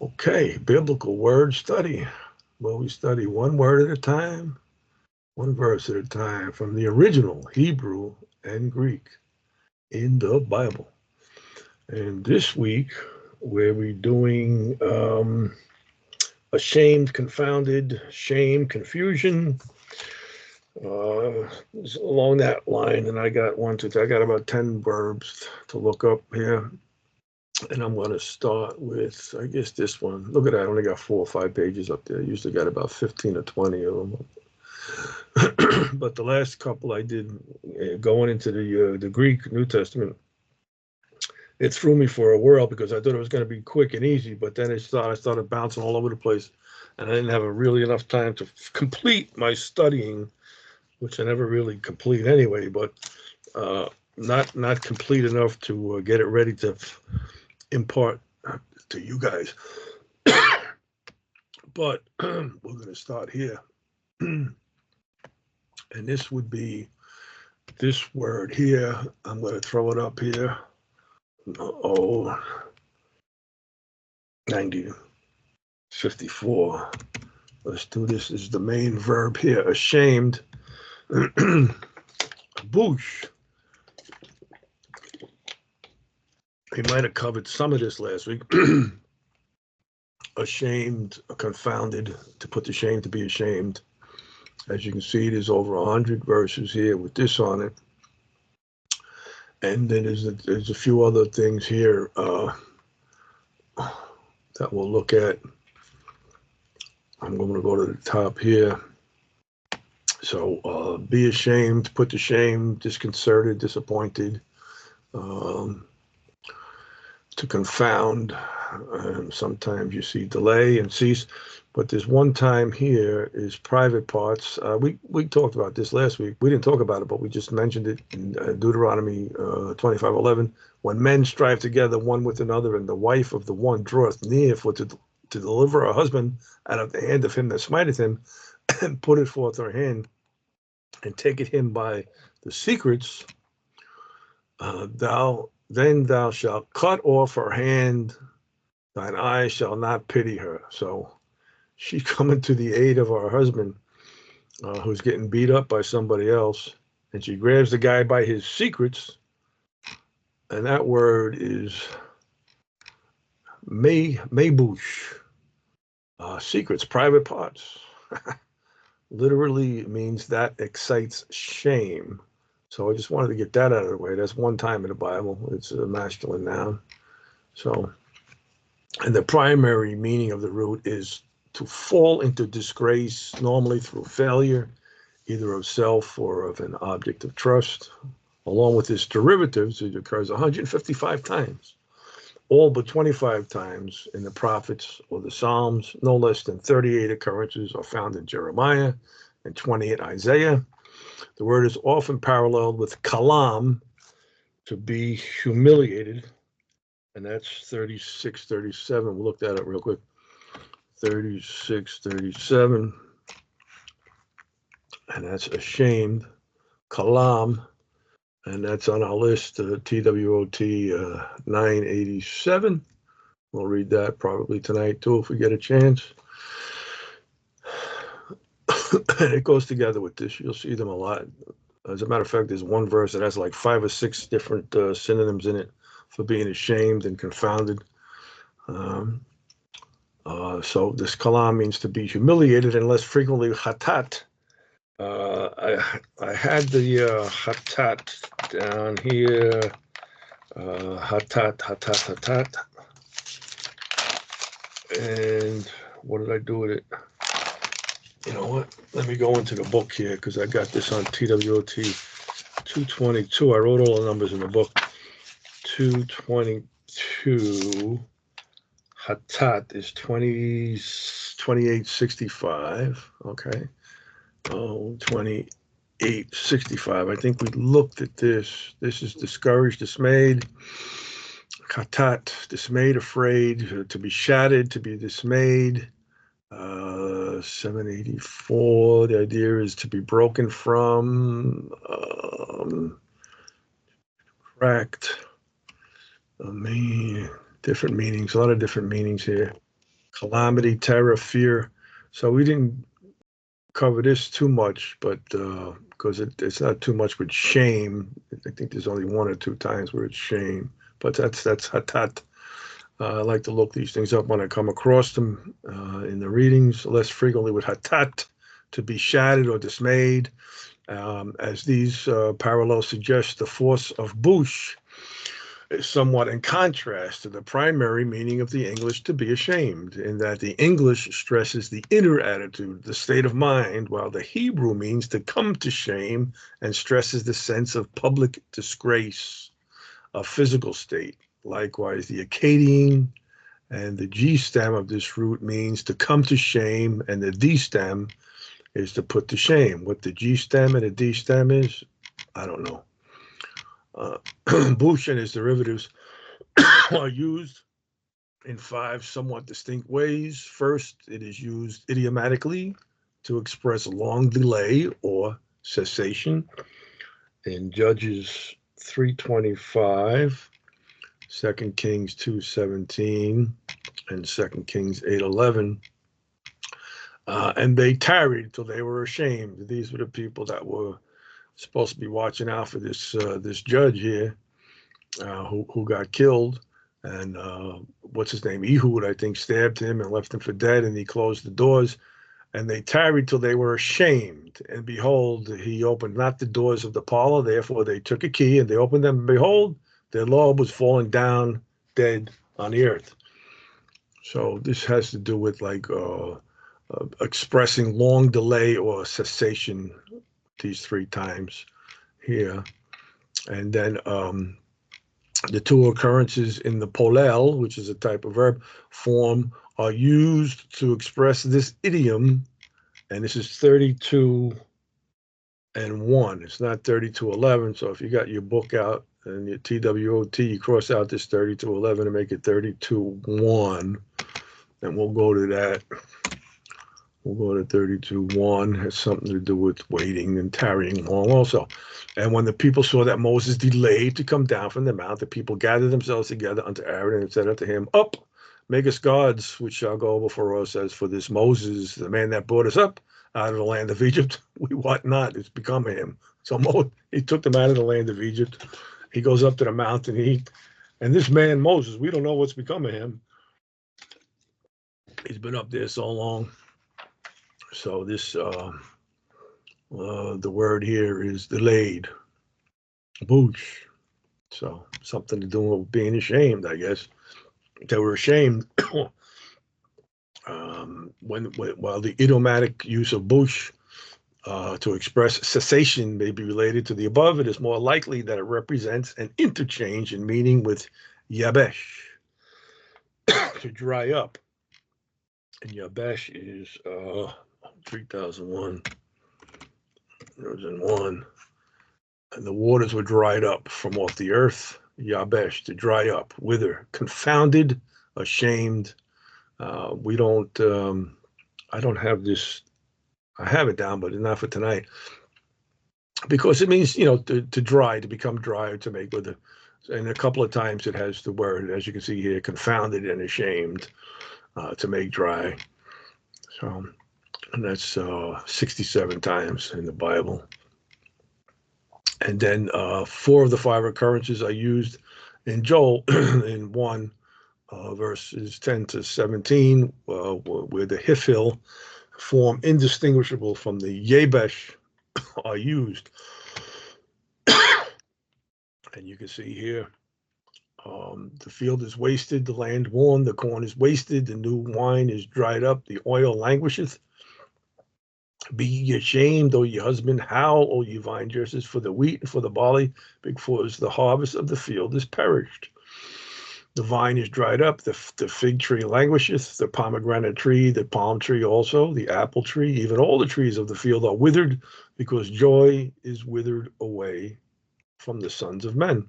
Okay, biblical word study. Well, we study one word at a time, one verse at a time from the original Hebrew and Greek in the Bible. And this week, we're doing ashamed, confounded, shame, confusion. Along that line, and I got I got about 10 verbs to look up here. And I'm going to start with, I guess, this one. Look at that. I only got 4 or 5 pages up there. I usually got about 15 or 20 of them. But the last couple I did, going into the Greek New Testament, it threw me for a whirl because I thought it was going to be quick and easy. But then I started bouncing all over the place. And I didn't have really enough time to complete my studying, which I never really complete anyway, but not complete enough to get it ready to impart to you guys. But we're going to start here. And this would be this word here. I'm going to throw it up here. 9054. Let's do this. This is the main verb here. Ashamed. Boosh. We might have covered some of this last week. Ashamed, confounded, to put to shame, to be ashamed. As you can see, there's over 100 verses here with this on it. And then there's a few other things here that we'll look at. I'm going to go to the top here. So be ashamed, put to shame, disconcerted, disappointed, to confound. Sometimes you see delay and cease. But there's one time here is private parts. We talked about this last week. We didn't talk about it, but we just mentioned it in Deuteronomy 25:11. When men strive together one with another, and the wife of the one draweth near for to deliver her husband out of the hand of him that smiteth him, and putteth forth her hand, and taketh him by the secrets, thou shalt cut off her hand, thine eye shall not pity her. So she's coming to the aid of her husband, who's getting beat up by somebody else, and she grabs the guy by his secrets, and that word is mebush, secrets, private parts. Literally means that excites shame. So I just wanted to get that out of the way. That's one time in the Bible. It's a masculine noun. So, and the primary meaning of the root is to fall into disgrace, normally through failure, either of self or of an object of trust. Along with its derivatives, it occurs 155 times, all but 25 times in the prophets or the Psalms. No less than 38 occurrences are found in Jeremiah and 20 in Isaiah. The word is often paralleled with kalam, to be humiliated, and that's 36, 37. We'll look that up real quick. 36, 37, and that's ashamed. Kalam, and that's on our list, TWOT 987. We'll read that probably tonight too if we get a chance. And it goes together with this. You'll see them a lot. As a matter of fact, there's one verse that has like 5 or 6 different synonyms in it for being ashamed and confounded. So this kalam means to be humiliated, and less frequently hatat. I had the hatat down here. Hatat. And what did I do with it? You know what? Let me go into the book here because I got this on TWOT 222. I wrote all the numbers in the book. 222. Hatat is 2865. Okay. 2865. I think we looked at this. This is discouraged, dismayed. Hatat, dismayed, afraid, to be shattered, to be dismayed. 784. The idea is to be broken from, cracked. Different meanings, a lot of different meanings here. calamity, terror, fear. So we didn't cover this too much, but because it's not too much with shame. I think there's only one or two times where it's shame, but that's hatat. I like to look these things up when I come across them in the readings, less frequently with hatat, to be shattered or dismayed, as these parallels suggest. The force of bush is somewhat in contrast to the primary meaning of the English to be ashamed, in that the English stresses the inner attitude, the state of mind, while the Hebrew means to come to shame and stresses the sense of public disgrace, a physical state. Likewise, the Akkadian and the G stem of this root means to come to shame, and the D stem is to put to shame. What the G stem and the D stem is, I don't know. Bush and his derivatives are used in 5 somewhat distinct ways. First, it is used idiomatically to express long delay or cessation in Judges 3:25, 2 Kings 2:17, and 2 Kings 8:11. And they tarried till they were ashamed. These were the people that were supposed to be watching out for this judge here, who got killed. And what's his name? Ehud, I think, stabbed him and left him for dead, and he closed the doors. And they tarried till they were ashamed. And behold, he opened not the doors of the parlor. Therefore, they took a key and they opened them. And behold, their Lord was falling down dead on the earth. So this has to do with like expressing long delay or cessation these 3 times here. And then the 2 occurrences in the polel, which is a type of verb form, are used to express this idiom, and this is 32:1. It's not 32:11. So if you got your book out and your TWOT, you cross out this 32:11 and make it 32:1, and we'll go to that. We'll go to 32:1. It has something to do with waiting and tarrying long also. And when the people saw that Moses delayed to come down from the mount, the people gathered themselves together unto Aaron and said unto him, Up, make us gods, which shall go before us. As for this Moses, the man that brought us up out of the land of Egypt, we wot not. It's become him. So he took them out of the land of Egypt. He goes up to the mountain. And this man, Moses, we don't know what's become of him. He's been up there so long. So this, the word here is delayed. Boosh. So something to do with being ashamed, I guess. They were ashamed while the idiomatic use of bush to express cessation may be related to the above, it is more likely that it represents an interchange in meaning with yabesh, to dry up. And yabesh is 3001. There was in 1. And the waters were dried up from off the earth. Yabesh, to dry up, wither, confounded, ashamed. We don't, I don't have this, I have it down, but not for tonight. Because it means, to dry, to become dry, to make wither. And a couple of times it has the word, as you can see here, confounded and ashamed, to make dry. So, and that's 67 times in the Bible. And then 4 of the 5 occurrences are used in Joel in 1, verses 10 to 17, where the Hifil form indistinguishable from the Yabesh are used. And you can see here, the field is wasted, the land worn, the corn is wasted, the new wine is dried up, the oil languisheth. Be ye ashamed, O ye husband, howl, O ye vine dressers, for the wheat and for the barley, because the harvest of the field is perished. The vine is dried up, the fig tree languisheth, the pomegranate tree, the palm tree also, the apple tree, even all the trees of the field are withered, because joy is withered away from the sons of men.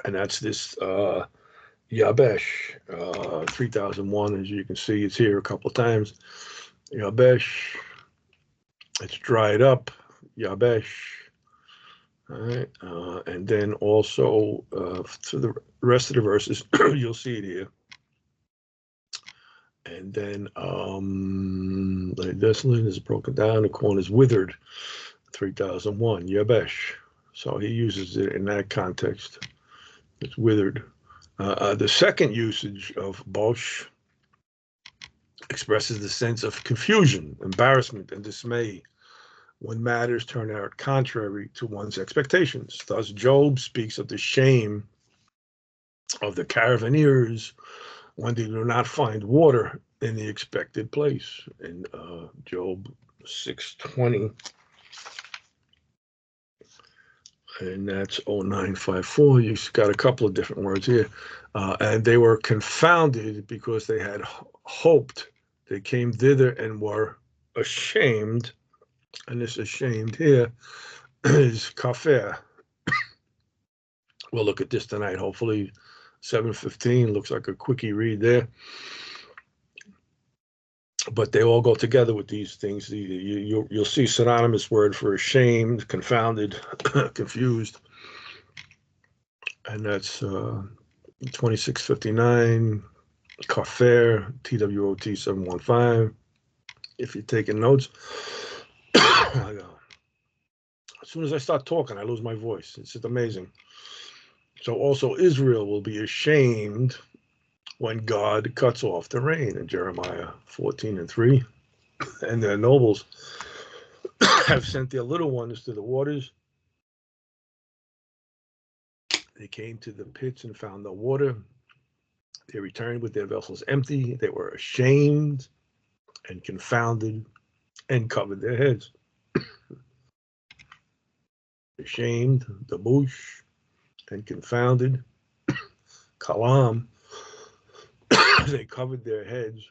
And that's this Yabesh 3001, as you can see, it's here a couple of times. Yabesh, it's dried up, Yabesh. All right, and then also to the rest of the verses, you'll see it here. And then like desolate is broken down. The corn is withered. 3001 Yabesh. So he uses it in that context. It's withered. The second usage of Bosh expresses the sense of confusion, embarrassment, and dismay when matters turn out contrary to one's expectations. Thus, Job speaks of the shame of the caravaneers when they do not find water in the expected place. In Job 6:20, and that's 0954. You've got a couple of different words here. And they were confounded because they had hoped. They came thither and were ashamed. And this ashamed here is kafir. We'll look at this tonight, hopefully. 7:15 looks like a quickie read there. But they all go together with these things. You'll see synonymous word for ashamed, confounded, confused. And that's 2659, kafir, TWOT 715. If you're taking notes. As soon as I start talking, I lose my voice. It's just amazing. So also Israel will be ashamed when God cuts off the rain in Jeremiah 14:3. And their nobles have sent their little ones to the waters. They came to the pits and found no water. They returned with their vessels empty. They were ashamed and confounded and covered their heads. Ashamed, dabush, and confounded, kalam. They covered their heads.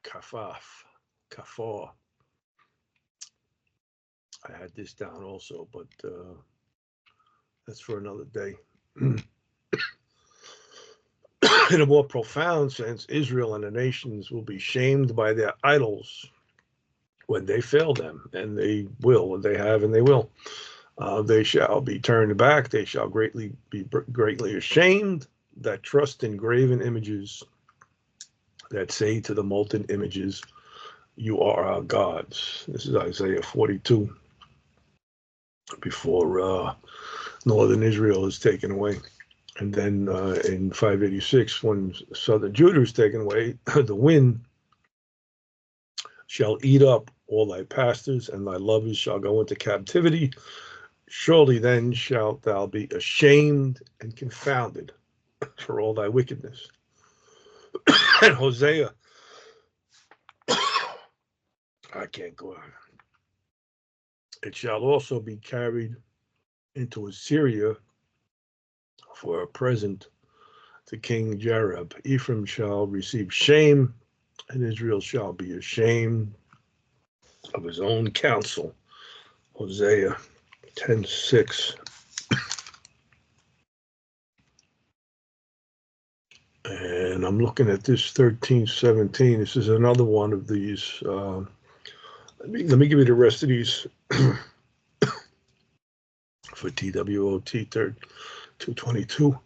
Kafaf, kafar. I had this down also, but that's for another day. In a more profound sense, Israel and the nations will be shamed by their idols when they fail them, and they will, and they have, and they will. They shall be turned back. They shall be greatly ashamed that trust in graven images, that say to the molten images, you are our gods. This is Isaiah 42, before northern Israel is taken away. And then in 586, when southern Judah is taken away, the wind shall eat up all thy pastors, and thy lovers shall go into captivity. Surely then shalt thou be ashamed and confounded for all thy wickedness. And Hosea, I can't go on. It shall also be carried into Assyria for a present to King Jareb. Ephraim shall receive shame, and Israel shall be ashamed of his own counsel. Hosea 10:6. And I'm looking at this 13:17. This is another one of these. Let me give you the rest of these for TWOT 222.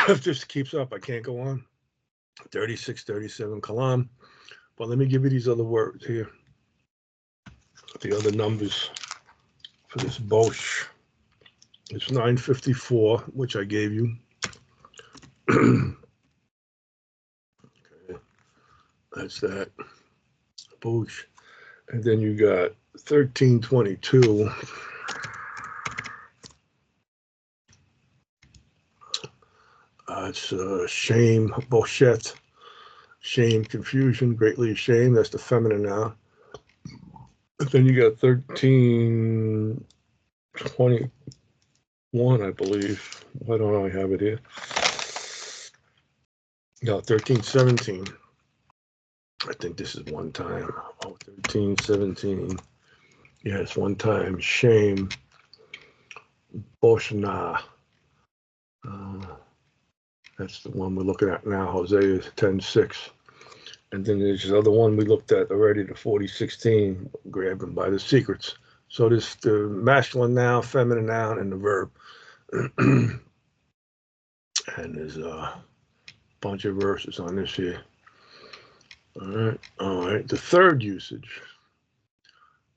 If this keeps up, I can't go on. 36:37 kalam. But let me give you these other words here. The other numbers for this Bosh. It's 954, which I gave you. Okay, that's that. Bosh. And then you got 1322. It's shame, Boshet. Shame, confusion, greatly ashamed. That's the feminine now. And then you got 1321, I believe. I don't know. I have it here. No, 1317. I think this is one time. Oh, 1317. Yeah, it's one time. Shame. Boshna. That's the one we're looking at now. Hosea 10:6. And then there's this other one we looked at already, the 40:16, grabbing by the secrets. So there's the masculine noun, feminine noun, and the verb. And there's bunch of verses on this here. All right. The third usage,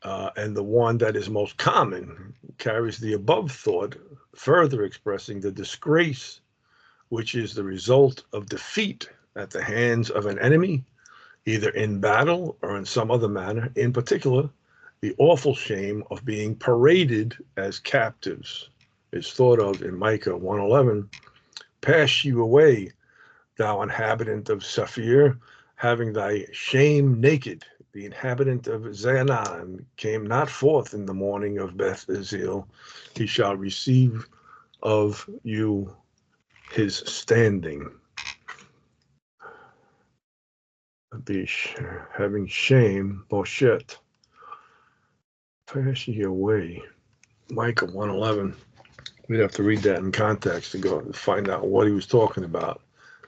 and the one that is most common, carries the above thought, further expressing the disgrace which is the result of defeat at the hands of an enemy, either in battle or in some other manner, in particular, the awful shame of being paraded as captives is thought of in Micah 1:11. Pass you away, thou inhabitant of Saphir, having thy shame naked. The inhabitant of Zaanan came not forth in the morning of Beth Ezel. He shall receive of you his standing. Having shame, Boshet. Pass ye away. Micah 1:11. We'd have to read that in context to go and find out what he was talking about.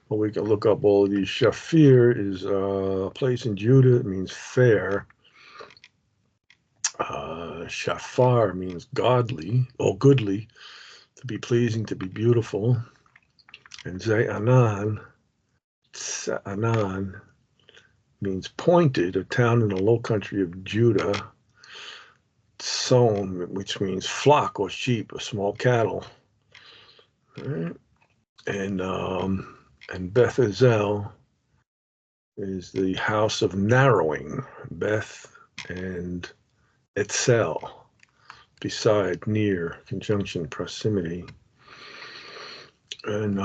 But we can look up all of these. Shafir is a place in Judah. It means fair. Shafar means godly or goodly, to be pleasing, to be beautiful. And Zaanan means pointed, a town in the low country of Judah. Tson, which means flock or sheep or small cattle. Right? And Beth Ezel is the house of narrowing. Beth and Etzel, beside, near, conjunction, proximity. And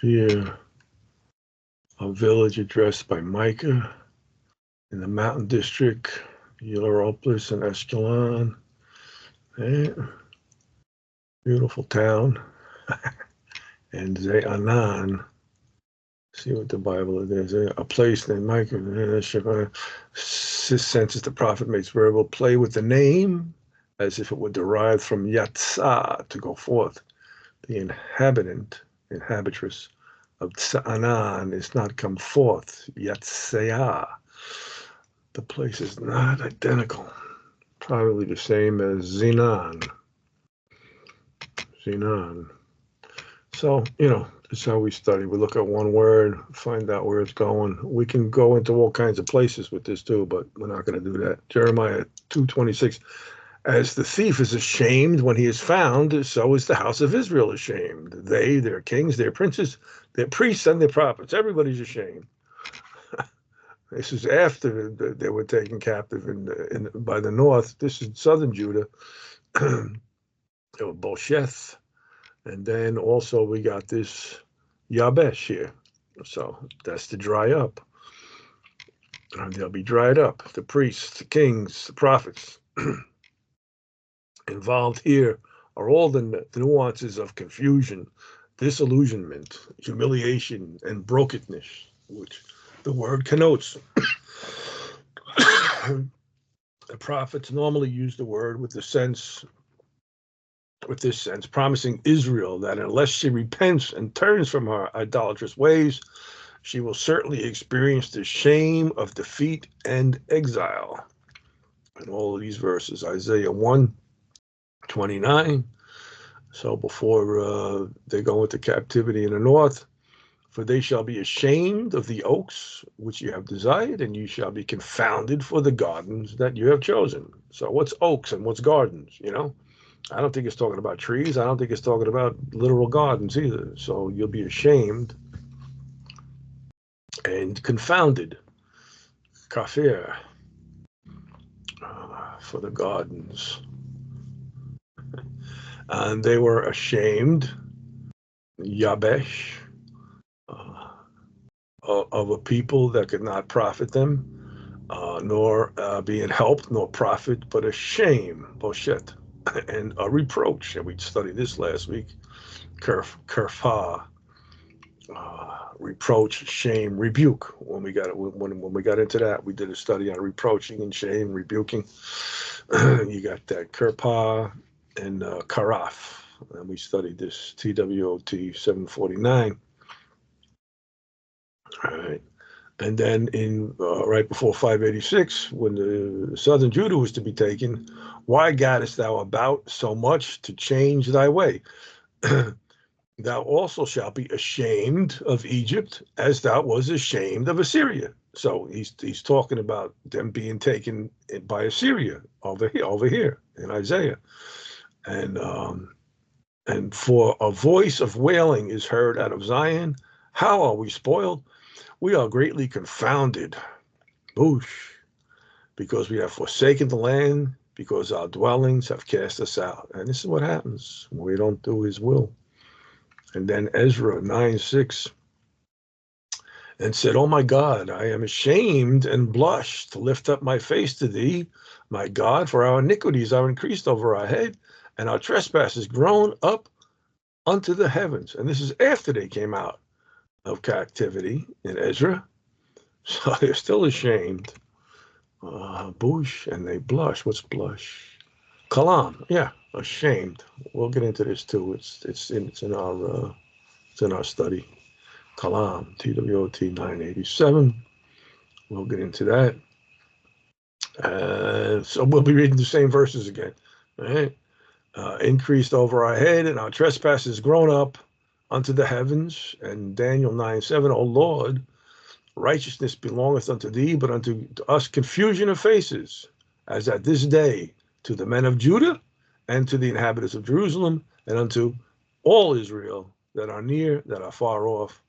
Shafir, a village addressed by Micah in the mountain district, Yeleropolis and Ashkelon. Right? Beautiful town. And Zaanan, see what the Bible is. A place named Micah. Senses the prophet makes verbal play with the name as if it were derived from Yatsah, to go forth. The inhabitress of Zaanan is not come forth, Yatsah. The place is not identical. Probably the same as Zinan. So, it's how we study. We look at one word, find out where it's going. We can go into all kinds of places with this too, but we're not going to do that. Jeremiah 2:26. As the thief is ashamed when he is found, so is the house of Israel ashamed. They, their kings, their princes, their priests, and their prophets. Everybody's ashamed. This is after they were taken captive by the north. This is southern Judah. Bolsheth. And then also we got this Yabesh here. So that's to dry up. And they'll be dried up. The priests, the kings, the prophets. Involved here are all the nuances of confusion, disillusionment, humiliation, and brokenness, which the word connotes. The prophets normally use the word with this sense, promising Israel that unless she repents and turns from her idolatrous ways, she will certainly experience the shame of defeat and exile. In all of these verses, Isaiah 1:29. So before they go into captivity in the north, for they shall be ashamed of the oaks which you have desired, and you shall be confounded for the gardens that you have chosen. So what's oaks and what's gardens, I don't think it's talking about trees. I don't think it's talking about literal gardens either. So you'll be ashamed and confounded, kafir, for the gardens. And they were ashamed, Yabesh, of a people that could not profit them, nor being helped, nor profit, but a shame, Boshet, and a reproach. And we studied this last week, Kerfa, reproach, shame, rebuke. When we got into that, we did a study on reproaching and shame, rebuking. You got that Kerpa and Karaf, and we studied this TWOT 749. All right. And then in right before 586, when the southern Judah was to be taken, why gottest thou about so much to change thy way? Thou also shalt be ashamed of Egypt, as thou was ashamed of Assyria. So he's talking about them being taken by Assyria over here in Isaiah. And for a voice of wailing is heard out of Zion. How are we spoiled? We are greatly confounded. Boosh. Because we have forsaken the land, because our dwellings have cast us out. And this is what happens when we don't do his will. And then Ezra 9:6, and said, "Oh my God, I am ashamed and blush to lift up my face to thee, my God, for our iniquities are increased over our head, and our trespasses grown up unto the heavens." And this is after they came out of captivity in Ezra. So they're still ashamed. Boosh, and they blush. What's blush? Kalam, yeah, ashamed. We'll get into this too. It's in our study. Kalam, TWOT 987. We'll get into that. So we'll be reading the same verses again. All right. Increased over our head, and our trespasses grown up unto the heavens. And Daniel 9:7, O Lord, righteousness belongeth unto thee, but unto us confusion of faces, as at this day to the men of Judah and to the inhabitants of Jerusalem, and unto all Israel that are near, that are far off,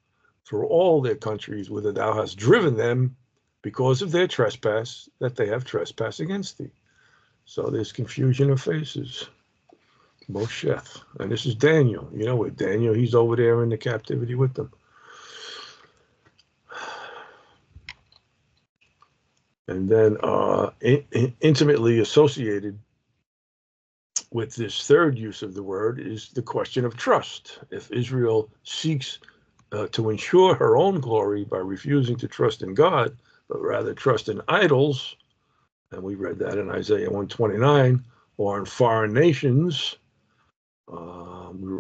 through all their countries, whither thou hast driven them, because of their trespass, that they have trespassed against thee. So there's confusion of faces. Mosheth. And this is Daniel. You know, with Daniel, he's over there in the captivity with them. And then intimately associated with this third use of the word is the question of trust. If Israel seeks to ensure her own glory by refusing to trust in God, but rather trust in idols, and we read that in Isaiah 129, or in foreign nations,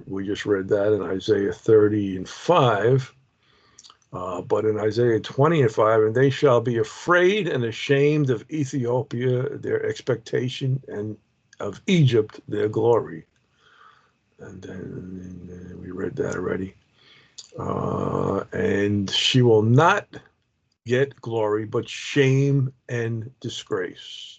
we just read that in Isaiah 30:5. But in Isaiah 20:5, and they shall be afraid and ashamed of Ethiopia, their expectation, and of Egypt, their glory. And then we read that already. And she will not get glory, but shame and disgrace.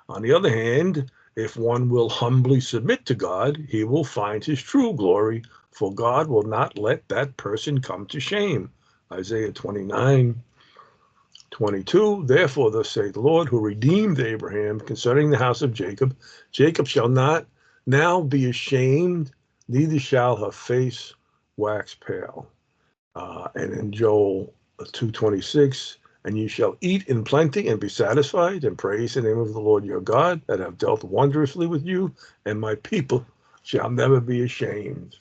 On the other hand, if one will humbly submit to God, he will find his true glory, for God will not let that person come to shame. Isaiah 29:22, therefore thus saith the Lord, who redeemed Abraham concerning the house of Jacob, Jacob shall not now be ashamed, neither shall her face wax pale. And in Joel 2:26, and you shall eat in plenty and be satisfied, and praise the name of the Lord your God, that have dealt wondrously with you, and my people shall never be ashamed.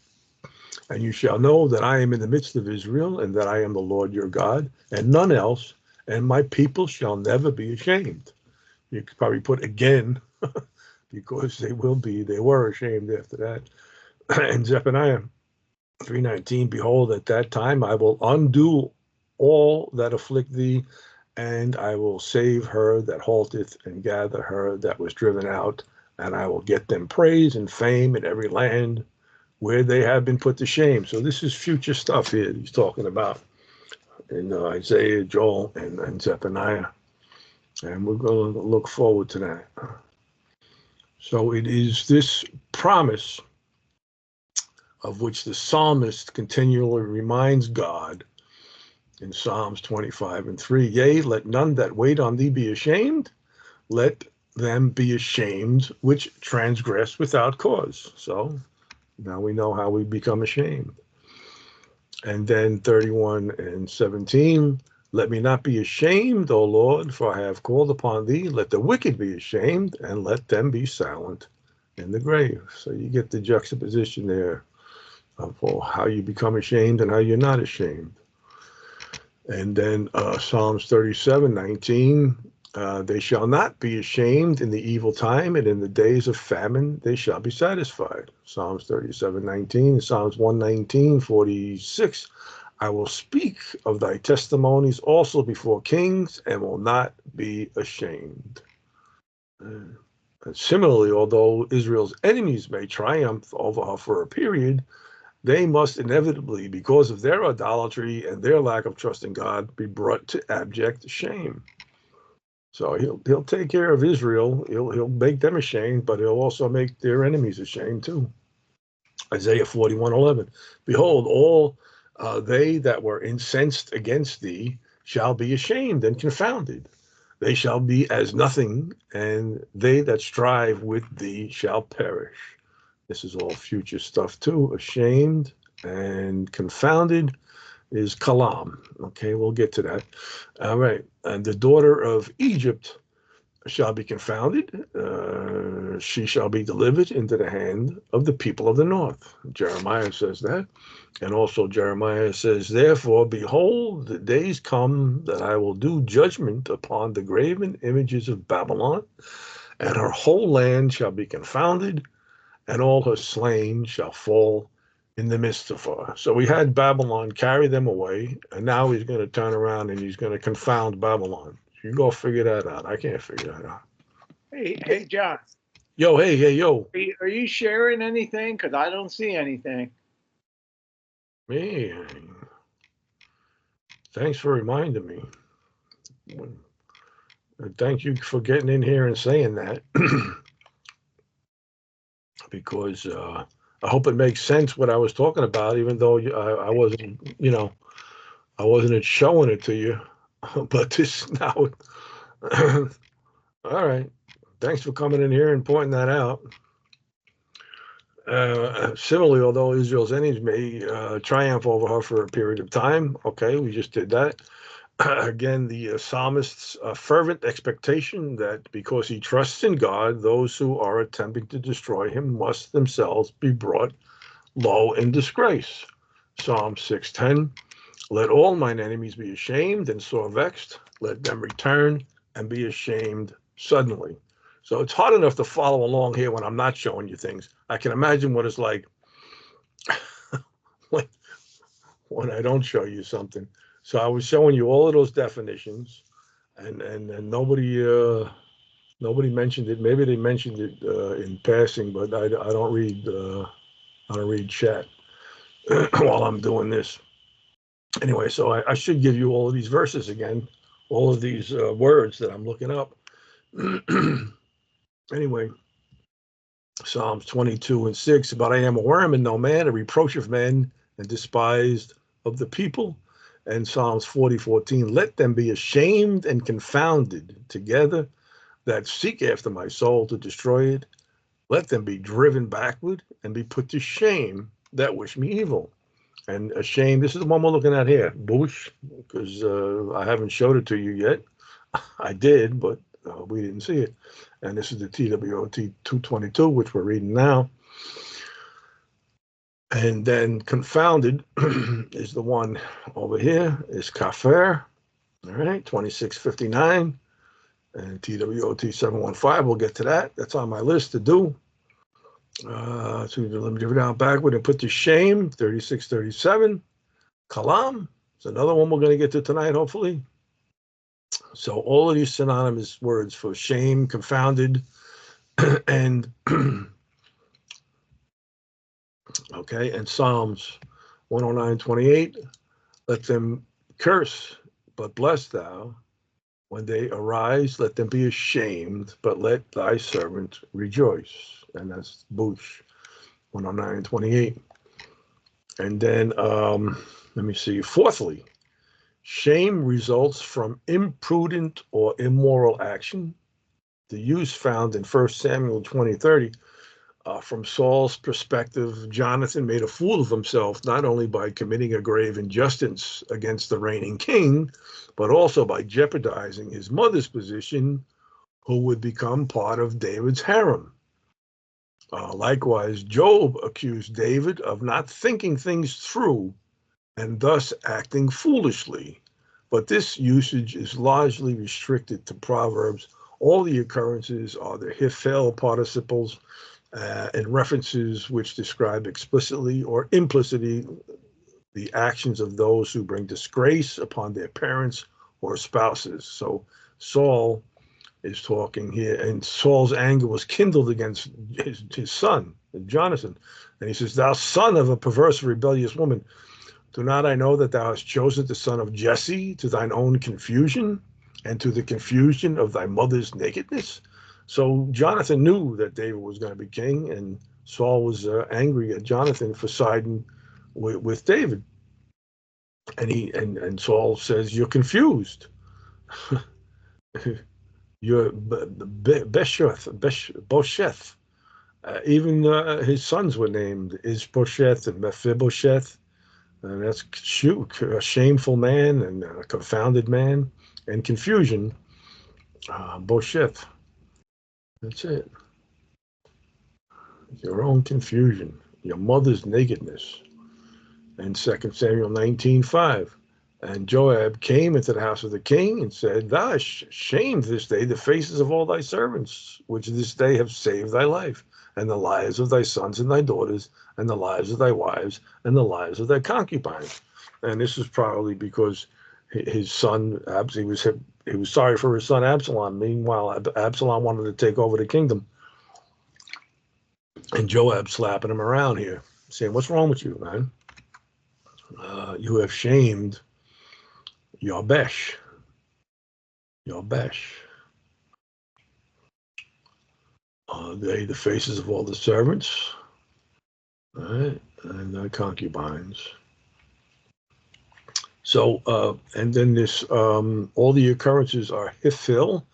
And you shall know that I am in the midst of Israel, and that I am the Lord your God, and none else, and my people shall never be ashamed. You could probably put again, because they were ashamed after that. And Zephaniah 3:19, behold, at that time I will undo all that afflict thee, and I will save her that halteth, and gather her that was driven out, and I will get them praise and fame in every land where they have been put to shame. So this is future stuff here he's talking about in Isaiah, Joel, and Zephaniah. And we're going to look forward to that. So it is this promise of which the psalmist continually reminds God in Psalms 25:3. Yea, let none that wait on thee be ashamed. Let them be ashamed which transgress without cause. So now we know how we become ashamed. And then 31:17, let me not be ashamed, O Lord, for I have called upon thee. Let the wicked be ashamed, and let them be silent in the grave. So you get the juxtaposition there of how you become ashamed and how you're not ashamed. And then Psalms 37:19, they shall not be ashamed in the evil time, and in the days of famine they shall be satisfied. Psalms 37:19, Psalms 119:46, I will speak of thy testimonies also before kings and will not be ashamed. And similarly, although Israel's enemies may triumph over her for a period, they must inevitably, because of their idolatry and their lack of trust in God, be brought to abject shame. So he'll take care of Israel. He'll make them ashamed, but he'll also make their enemies ashamed too. Isaiah 41:11. Behold, all they that were incensed against thee shall be ashamed and confounded. They shall be as nothing, and they that strive with thee shall perish. This is all future stuff too. Ashamed and confounded is kalam. Okay, we'll get to that. All right. And the daughter of Egypt shall be confounded. She shall be delivered into the hand of the people of the north. Jeremiah says that. And also Jeremiah says, therefore, behold, the days come that I will do judgment upon the graven images of Babylon, and her whole land shall be confounded, and all her slain shall fall in the midst of her. So we had Babylon carry them away, and now he's going to turn around and he's going to confound Babylon. You go figure that out. I can't figure that out. Hey, John. Yo, hey, yo. Are you sharing anything? Because I don't see anything. Man, thanks for reminding me. Thank you for getting in here and saying that. Because I hope it makes sense what I was talking about, even though I wasn't, I wasn't showing it to you. But this now, all right. Thanks for coming in here and pointing that out. Similarly, although Israel's enemies may triumph over her for a period of time, okay, we just did that. Again, the psalmist's fervent expectation that because he trusts in God, those who are attempting to destroy him must themselves be brought low in disgrace. Psalm 6:10, let all mine enemies be ashamed and sore vexed. Let them return and be ashamed suddenly. So it's hard enough to follow along here when I'm not showing you things. I can imagine what it's like when I don't show you something. So I was showing you all of those definitions, and nobody mentioned it. Maybe they mentioned it in passing, but I don't read chat while I'm doing this. Anyway, so I should give you all of these verses again, all of these words that I'm looking up. Anyway, Psalms 22:6, but I am a worm and no man, a reproach of men and despised of the people. And Psalms 40:14, let them be ashamed and confounded together that seek after my soul to destroy it. Let them be driven backward and be put to shame that wish me evil. And ashamed, this is the one we're looking at here, Bush, because I haven't showed it to you yet. I did, but we didn't see it. And this is the TWOT 222, which we're reading now. And then confounded is the one over here, is kafir, all right, 2659. And TWOT 715, we'll get to that. That's on my list to do. So let me give it down backward and put to shame, 3637. Kalam, it's another one we're going to get to tonight, hopefully. So all of these synonymous words for shame, confounded, and okay, and Psalms 109:28, let them curse, but bless thou. When they arise, let them be ashamed, but let thy servant rejoice. And that's Bush 109:28. And then let me see. Fourthly, shame results from imprudent or immoral action. The use found in 1 Samuel 20:30. From Saul's perspective, Jonathan made a fool of himself, not only by committing a grave injustice against the reigning king, but also by jeopardizing his mother's position, who would become part of David's harem. Likewise, Job accused David of not thinking things through and thus acting foolishly. But this usage is largely restricted to Proverbs. All the occurrences are the hifel participles and references which describe explicitly or implicitly the actions of those who bring disgrace upon their parents or spouses. So Saul is talking here, and Saul's anger was kindled against his son, Jonathan. And he says, "Thou son of a perverse, rebellious woman, do not I know that thou hast chosen the son of Jesse to thine own confusion and to the confusion of thy mother's nakedness?" So Jonathan knew that David was going to be king, and Saul was angry at Jonathan for siding with David. And Saul says, "You're confused. You're Bosheth." Even his sons were named Ishbosheth and Mephibosheth. And that's a shameful man and a confounded man and confusion. Bosheth. That's it. Your own confusion, your mother's nakedness. And 2 Samuel 19:5. And Joab came into the house of the king and said, "Thou hast shamed this day the faces of all thy servants, which this day have saved thy life, and the lives of thy sons and thy daughters, and the lives of thy wives, and the lives of thy concubines." And this is probably because his son, he was sorry for his son Absalom. Meanwhile, Absalom wanted to take over the kingdom. And Joab slapping him around here, saying, "What's wrong with you, man? You have shamed Yabesh. They, the faces of all the servants, right, and the concubines." So, and then this, all the occurrences are Hiphil,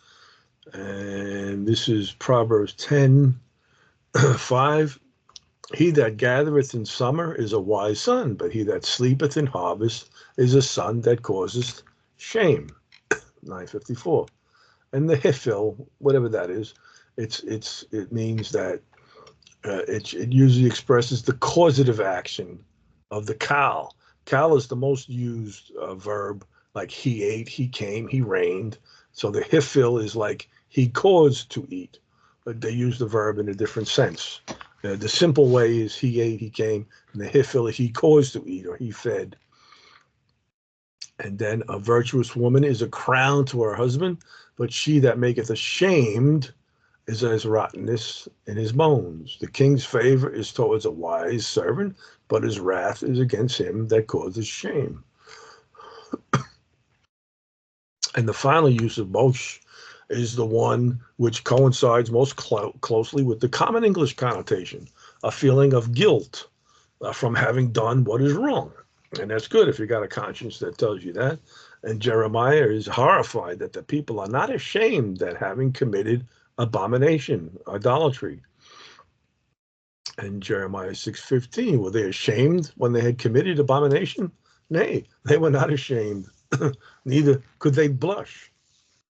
and this is Proverbs 10:5. He that gathereth in summer is a wise son, but he that sleepeth in harvest is a son that causeth shame. 9:54. And the Hiphil, whatever that is, it means that it usually expresses the causative action of the kal. Kal is the most used verb, like he ate, he came, he reigned. So the Hiphil is like he caused to eat, but they use the verb in a different sense. The simple way is he ate, he came, and the Hiphil is he caused to eat or he fed. And then a virtuous woman is a crown to her husband, but she that maketh ashamed is as rottenness in his bones. The king's favor is towards a wise servant, but his wrath is against him that causes shame. And the final use of bosh is the one which coincides most closely with the common English connotation, a feeling of guilt from having done what is wrong. And that's good if you got a conscience that tells you that. And Jeremiah is horrified that the people are not ashamed at having committed abomination, idolatry. And Jeremiah 6:15, were they ashamed when they had committed abomination? Nay, they were not ashamed, neither could they blush.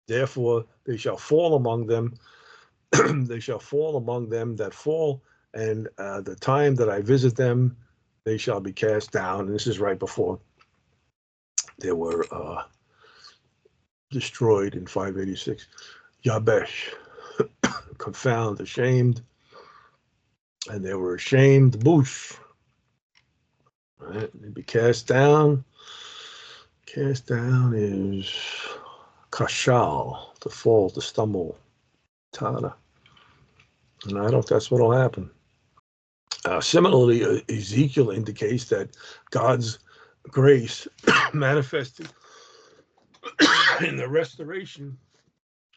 Therefore, they shall fall among them. They shall fall among them that fall, and the time that I visit them, they shall be cast down. And this is right before they were destroyed in 586. Yabesh, confound, ashamed, and they were ashamed. Bush, right? They'd be cast down. Cast down is kashal, to fall, to stumble, tada. And I don't think that's what will happen. Similarly, Ezekiel indicates that God's grace manifested in the restoration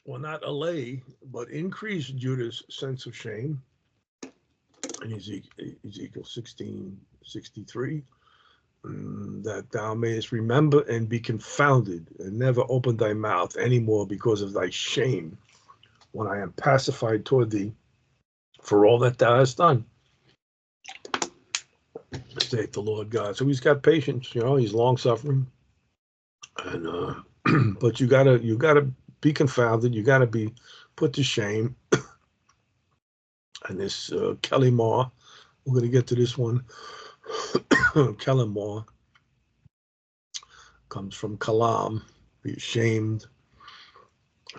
will not allay, but increase Judah's sense of shame. In Ezekiel 16:63, that thou mayest remember and be confounded, and never open thy mouth any more because of thy shame, when I am pacified toward thee for all that thou hast done, saith the Lord God. So he's got patience, he's long suffering, and but you gotta be confounded, you gotta be put to shame. And this Kelly Moore, we're gonna get to this one. Kelly Moore comes from Kalam, be ashamed,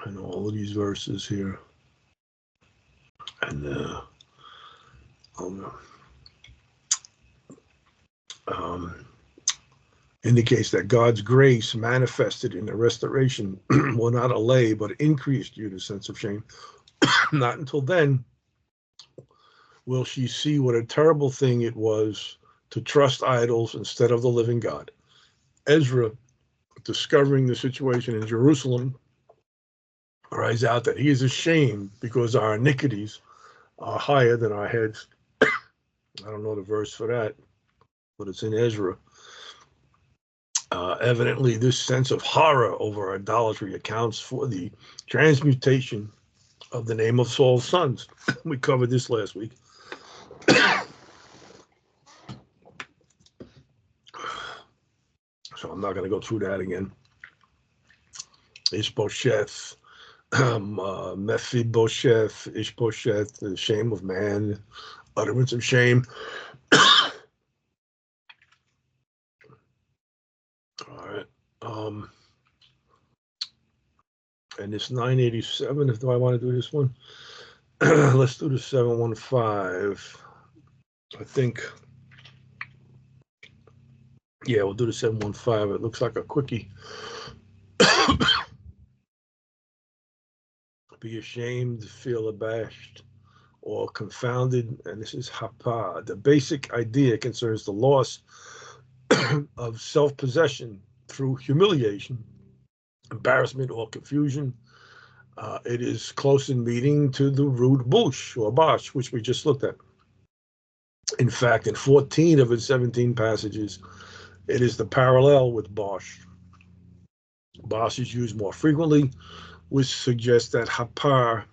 and all of these verses here. And indicates that God's grace manifested in the restoration will not allay but increase Judah's sense of shame. Not until then will she see what a terrible thing it was to trust idols instead of the living God. Ezra, discovering the situation in Jerusalem, cries out that he is ashamed because our iniquities are higher than our heads. I don't know the verse for that, but it's in Ezra. Evidently, this sense of horror over idolatry accounts for the transmutation of the name of Saul's sons. We covered this last week. So I'm not going to go through that again. Ishbosheth, Mephibosheth, Ishbosheth, the shame of man, utterance of shame. All right. And it's 987. Do I want to do this one? Let's do the 715. I think. Yeah, we'll do the 715. It looks like a quickie. Be ashamed, feel abashed, or confounded. And this is hapa. The basic idea concerns the loss of self-possession through humiliation, embarrassment, or confusion. It is close in meaning to the root bush or bash, which we just looked at. In fact, in 14 of its 17 passages, it is the parallel with bosh. Bosh is used more frequently, which suggests that hapar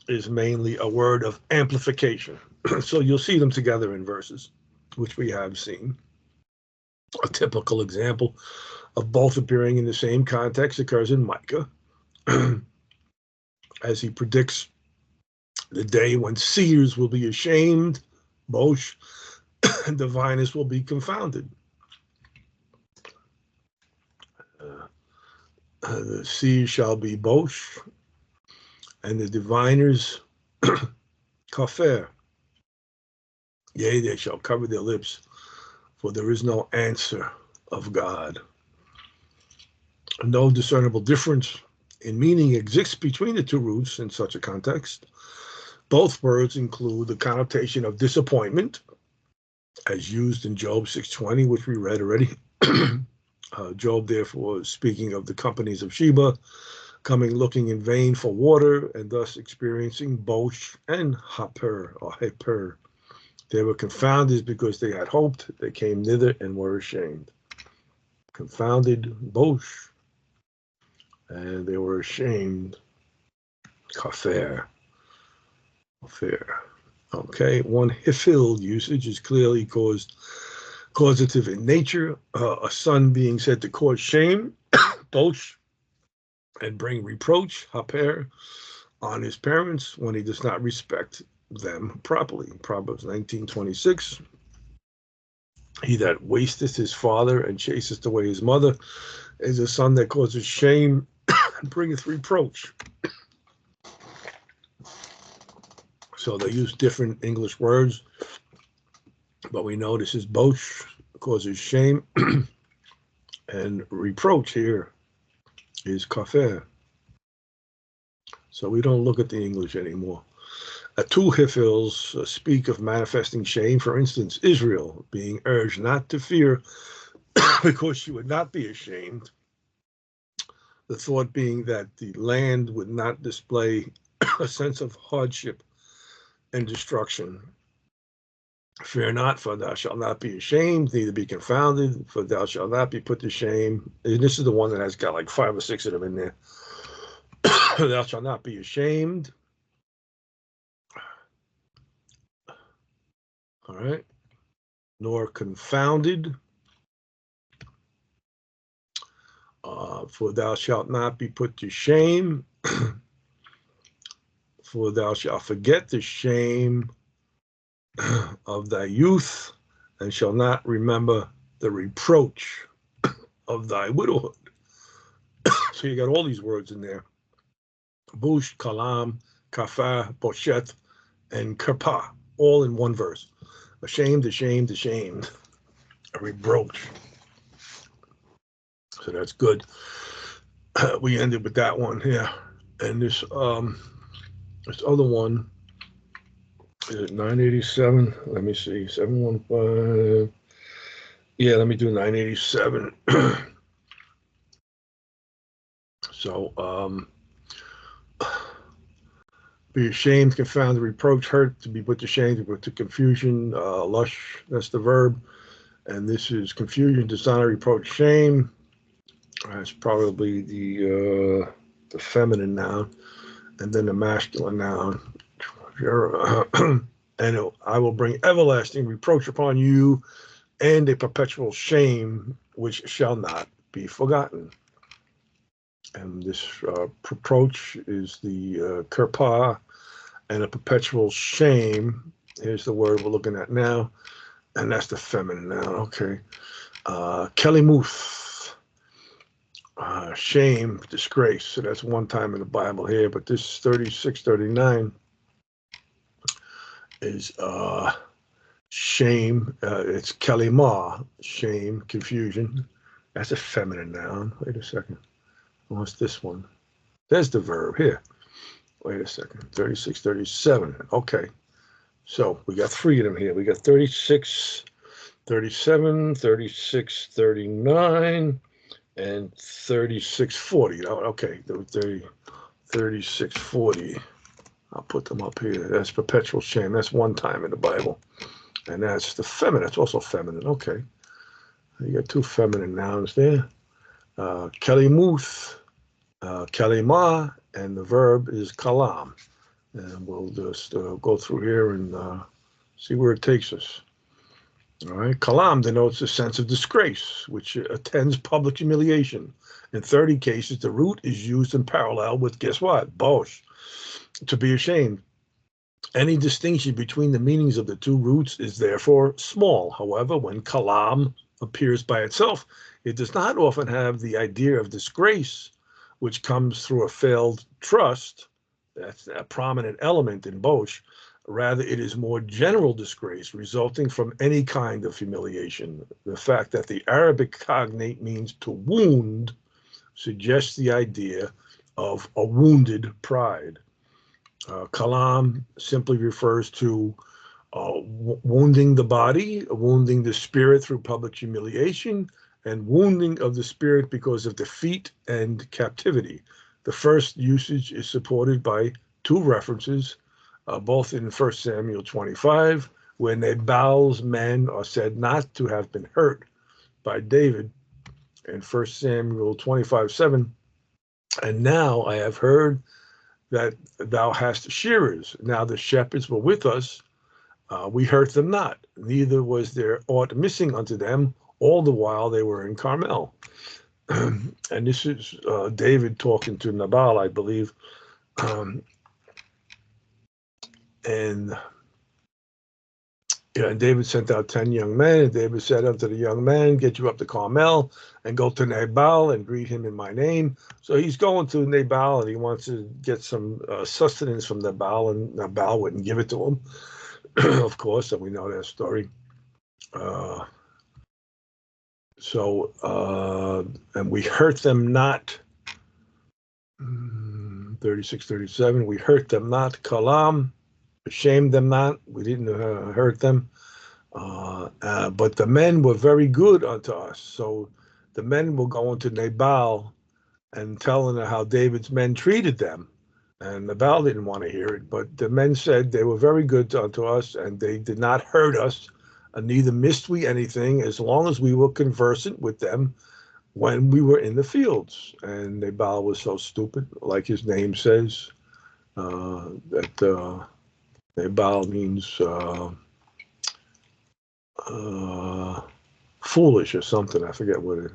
is mainly a word of amplification. So you'll see them together in verses, which we have seen. A typical example of both appearing in the same context occurs in Micah, as he predicts the day when seers will be ashamed, bosh, and diviners will be confounded. The seers shall be bosh, and the diviners kafir. Yea, they shall cover their lips, for there is no answer of God. No discernible difference in meaning exists between the two roots in such a context. Both words include the connotation of disappointment, as used in Job 6:20, which we read already. Job, therefore, speaking of the companies of Sheba, coming looking in vain for water, and thus experiencing bosh and haper or heper. They were confounded because they had hoped. They came thither and were ashamed. Confounded, bosh, and they were ashamed. Kafir. Okay, one hifil usage is clearly causative in nature. A son being said to cause shame, bosh, and bring reproach, haper, on his parents when he does not respect them properly. Proverbs 19:26. He that wasteth his father and chaseth away his mother is a son that causes shame and bringeth reproach. So they use different English words, but we know this is bosh, causes shame, and reproach here is kafir. So we don't look at the English anymore. Two hifils speak of manifesting shame. For instance, Israel being urged not to fear because she would not be ashamed. The thought being that the land would not display a sense of hardship and destruction. Fear not, for thou shalt not be ashamed, neither be confounded, for thou shalt not be put to shame. And this is the one that has got like 5 or 6 of them in there. Thou shalt not be ashamed. All right. Nor confounded. For thou shalt not be put to shame. For thou shalt forget the shame of thy youth, and shall not remember the reproach of thy widowhood. So you got all these words in there. Bush, kalam, kafah, boshet, and kerpa, all in one verse. Ashamed, ashamed, ashamed. A reproach. So that's good. We ended with that one here. And this other one is it 987? Let me see. 715. Yeah, let me do 987. So be ashamed, confounded, reproach, hurt, to be put to shame, to put to confusion, lush, that's the verb. And this is confusion, dishonor, reproach, shame. That's probably the feminine noun, and then the masculine noun. And I will bring everlasting reproach upon you, and a perpetual shame which shall not be forgotten. And this reproach is the kirpa, and a perpetual shame. Here's the word we're looking at now, and that's the feminine noun. Okay, kelimuth. Shame, disgrace. So that's one time in the Bible here, but this 3639 is shame. It's kelima, shame, confusion. That's a feminine noun. Wait a second. What's this one? There's the verb here. Wait a second. 3637. Okay. So we got three of them here. We got 36, 37, 36, 39. And 3640. Okay, 3640. I'll put them up here. That's perpetual shame. That's one time in the Bible. And that's the feminine. That's also feminine. Okay. You got two feminine nouns there. Kelimuth, kelima, and the verb is kalam. And we'll just go through here and see where it takes us. All right. Kalam denotes a sense of disgrace, which attends public humiliation. In 30 cases, the root is used in parallel with, guess what? Bosh, to be ashamed. Any distinction between the meanings of the two roots is therefore small. However, when kalam appears by itself, it does not often have the idea of disgrace, which comes through a failed trust. That's a prominent element in Bosh. Rather, it is more general disgrace resulting from any kind of humiliation. The fact that the Arabic cognate means to wound suggests the idea of a wounded pride. Kalam simply refers to wounding the body, wounding the spirit through public humiliation, and wounding of the spirit because of defeat and captivity. The first usage is supported by two references, both in 1 Samuel 25, where Nabal's men are said not to have been hurt by David, in 1 Samuel 25:7. And now I have heard that thou hast shearers. Now the shepherds were with us. We hurt them not. Neither was there aught missing unto them all the while they were in Carmel. And this is David talking to Nabal, I believe. And David sent out 10 young men, and David said unto the young men, get you up to Carmel and go to Nabal and greet him in my name. So he's going to Nabal, and he wants to get some sustenance from Nabal, and Nabal wouldn't give it to him, of course, and we know that story. And we hurt them not. 36:37, we hurt them not. Kalam, shamed them not. We didn't hurt them. But the men were very good unto us. So the men were going to Nabal and telling her how David's men treated them. And Nabal didn't want to hear it. But the men said they were very good unto us, and they did not hurt us, and neither missed we anything, as long as we were conversant with them when we were in the fields. And Nabal was so stupid, like his name says, that Nabal means foolish or something. I forget what it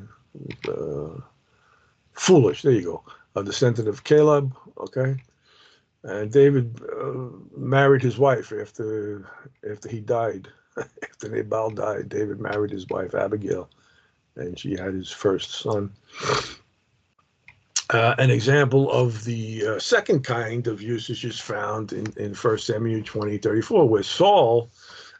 foolish. There you go. A descendant of Caleb. Okay. And David married his wife after he died. After Nabal died, David married his wife Abigail, and she had his first son. An example of the second kind of usage is found in 1 Samuel 20:34, where Saul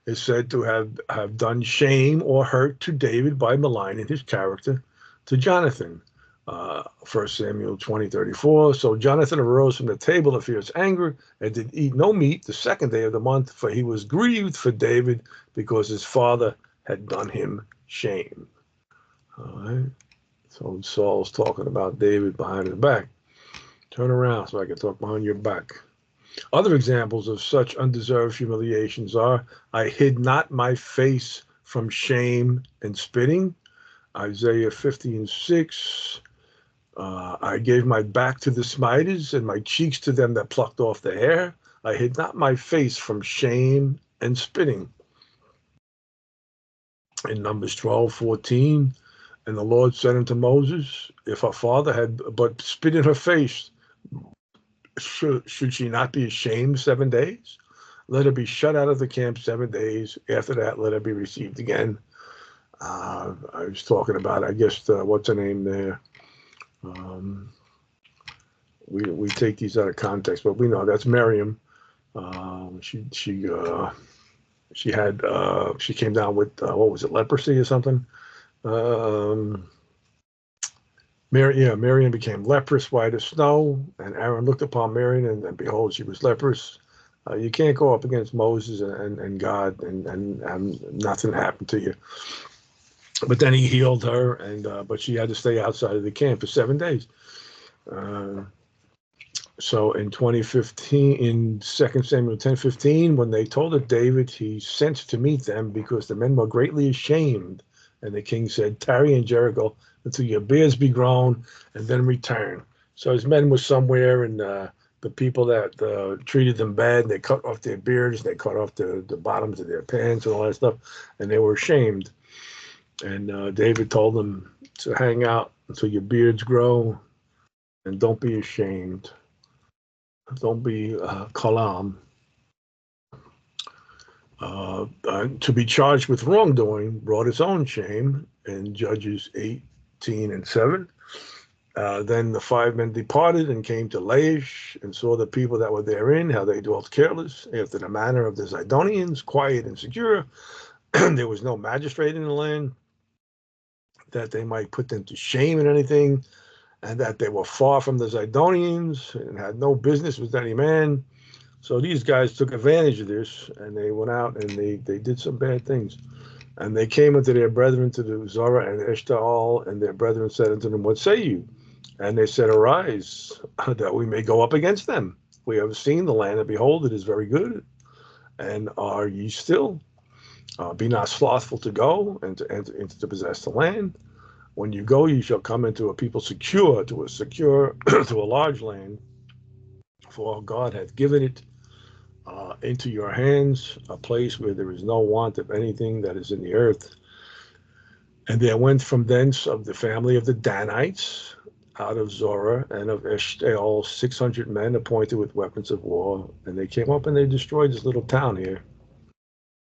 is said to have done shame or hurt to David by maligning his character to Jonathan. 1 Samuel 20:34. So Jonathan arose from the table in fierce anger and did eat no meat the second day of the month, for he was grieved for David because his father had done him shame. All right. So Saul's talking about David behind his back. Turn around so I can talk behind your back. Other examples of such undeserved humiliations are, I hid not my face from shame and spitting. Isaiah 50:6. I gave my back to the smiters and my cheeks to them that plucked off the hair. I hid not my face from shame and spitting. In Numbers 12:14, and the Lord said unto Moses, if her father had but spit in her face, should she not be ashamed 7 days? Let her be shut out of the camp 7 days. After that, let her be received again. I was talking about, I guess, what's her name there? We take these out of context, but we know that's Miriam. She came down with what was it, leprosy or something? Miriam became leprous, white as snow, and Aaron looked upon Miriam, and behold, she was leprous. You can't go up against Moses and God, and nothing happened to you. But then he healed her, but she had to stay outside of the camp for 7 days. So in 2015, in 2 Samuel 10:15, when they told it David, he sent to meet them because the men were greatly ashamed. And the king said, tarry in Jericho until your beards be grown, and then return. So his men were somewhere, and the people that treated them bad, they cut off their beards, they cut off the bottoms of their pants and all that stuff, and they were ashamed. And David told them to hang out until your beards grow, and don't be ashamed. Don't be kalam. To be charged with wrongdoing brought its own shame in Judges 18:7. Then the 5 men departed and came to Laish and saw the people that were therein, how they dwelt careless, after the manner of the Zidonians, quiet and secure. There was no magistrate in the land that they might put them to shame in anything, and that they were far from the Zidonians and had no business with any man. So these guys took advantage of this, and they went out and they did some bad things. And they came unto their brethren, to the Zorah and Eshtaol, and their brethren said unto them, what say you? And they said, arise, that we may go up against them. We have seen the land, and behold, it is very good. And are ye still? Be not slothful to go and to enter into to possess the land. When you go, you shall come into a people secure, to a large land, for God hath given it into your hands, a place where there is no want of anything that is in the earth. And there went from thence of the family of the Danites, out of Zorah and of Eshtaol, 600 men appointed with weapons of war. And they came up and they destroyed this little town here.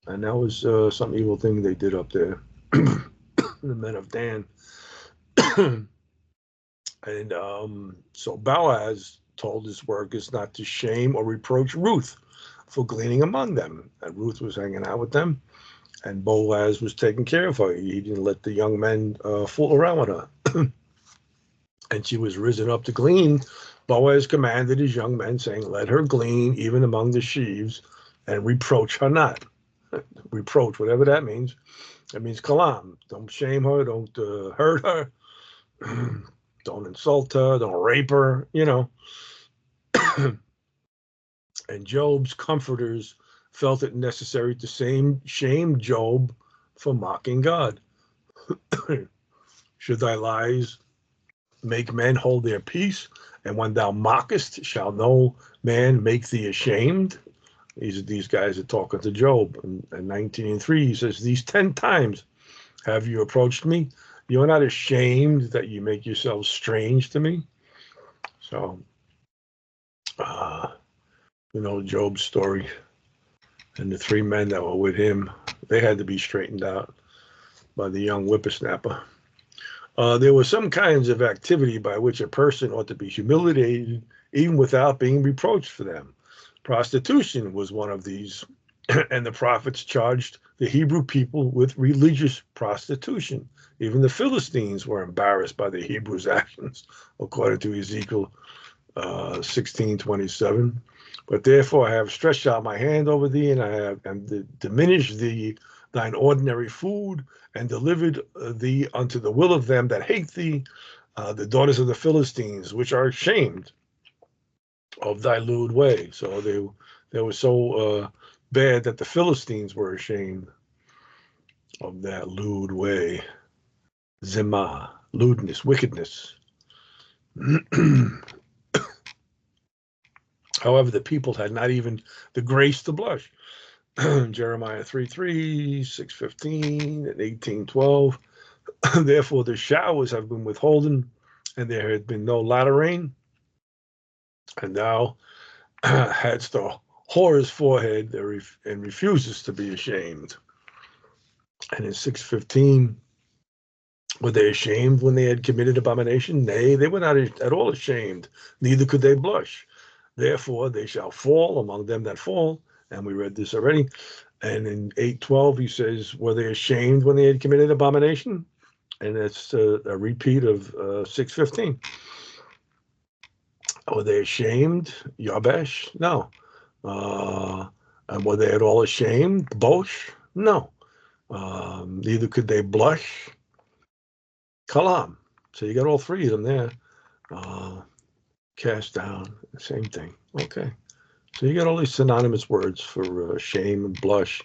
And that was some evil thing they did up there. The men of Dan. And so Boaz told his workers not to shame or reproach Ruth for gleaning among them. And Ruth was hanging out with them, and Boaz was taking care of her. He didn't let the young men fool around with her. And she was risen up to glean. Boaz commanded his young men, saying, let her glean even among the sheaves, and reproach her not. Reproach, whatever that means. It means kalam. Don't shame her. Don't hurt her. Don't insult her. Don't rape her, And Job's comforters felt it necessary to shame Job for mocking God. Should thy lies make men hold their peace, and when thou mockest, shall no man make thee ashamed? These guys are talking to Job. And 19:3, he says, these 10 times have you approached me. You are not ashamed that you make yourselves strange to me. So, Job's story, and the 3 men that were with him, they had to be straightened out by the young whippersnapper. There were some kinds of activity by which a person ought to be humiliated, even without being reproached for them. Prostitution was one of these And the prophets charged the Hebrew people with religious prostitution. Even the Philistines were embarrassed by the Hebrews' actions, according to Ezekiel 16:27. But therefore I have stretched out my hand over thee, and I have diminished thee thine ordinary food, and delivered thee unto the will of them that hate thee, the daughters of the Philistines, which are ashamed of thy lewd way. So they were so bad that the Philistines were ashamed of that lewd way. Zimah, lewdness, wickedness. However, the people had not even the grace to blush. Jeremiah 3:3, 6:15, and 18:12. Therefore, the showers have been withholden, and there had been no latter rain. And thou hadst a whore's forehead and refuses to be ashamed. And in 6:15, were they ashamed when they had committed abomination? Nay, they were not at all ashamed, neither could they blush. Therefore, they shall fall among them that fall. And we read this already. And in 8:12, he says, were they ashamed when they had committed abomination? And that's a repeat of 6:15. Were they ashamed? Yabesh? No. And were they at all ashamed? Bosh? No. Neither could they blush. Kalam. So you got all three of them there. Cast down, same thing. Okay. So you got all these synonymous words for shame and blush.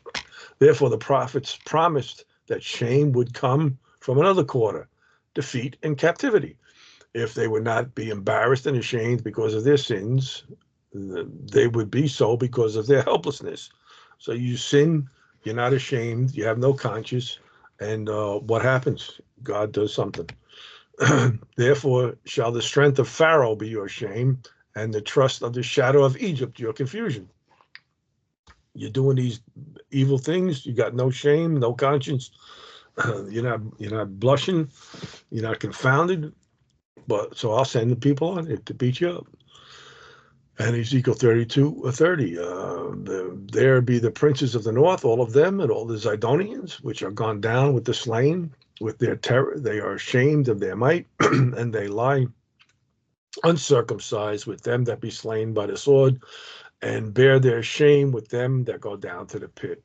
Therefore, the prophets promised that shame would come from another quarter, defeat and captivity. If they would not be embarrassed and ashamed because of their sins, they would be so because of their helplessness. So you sin, you're not ashamed, you have no conscience, and what happens? God does something. Therefore shall the strength of Pharaoh be your shame, and the trust of the shadow of Egypt your confusion. You're doing these evil things, you got no shame, no conscience, you're not blushing, you're not confounded, but so I'll send the people on it to beat you up. And Ezekiel 32:30, there be the princes of the north, all of them, and all the Zidonians, which are gone down with the slain, with their terror. They are ashamed of their might, and they lie uncircumcised with them that be slain by the sword, and bear their shame with them that go down to the pit.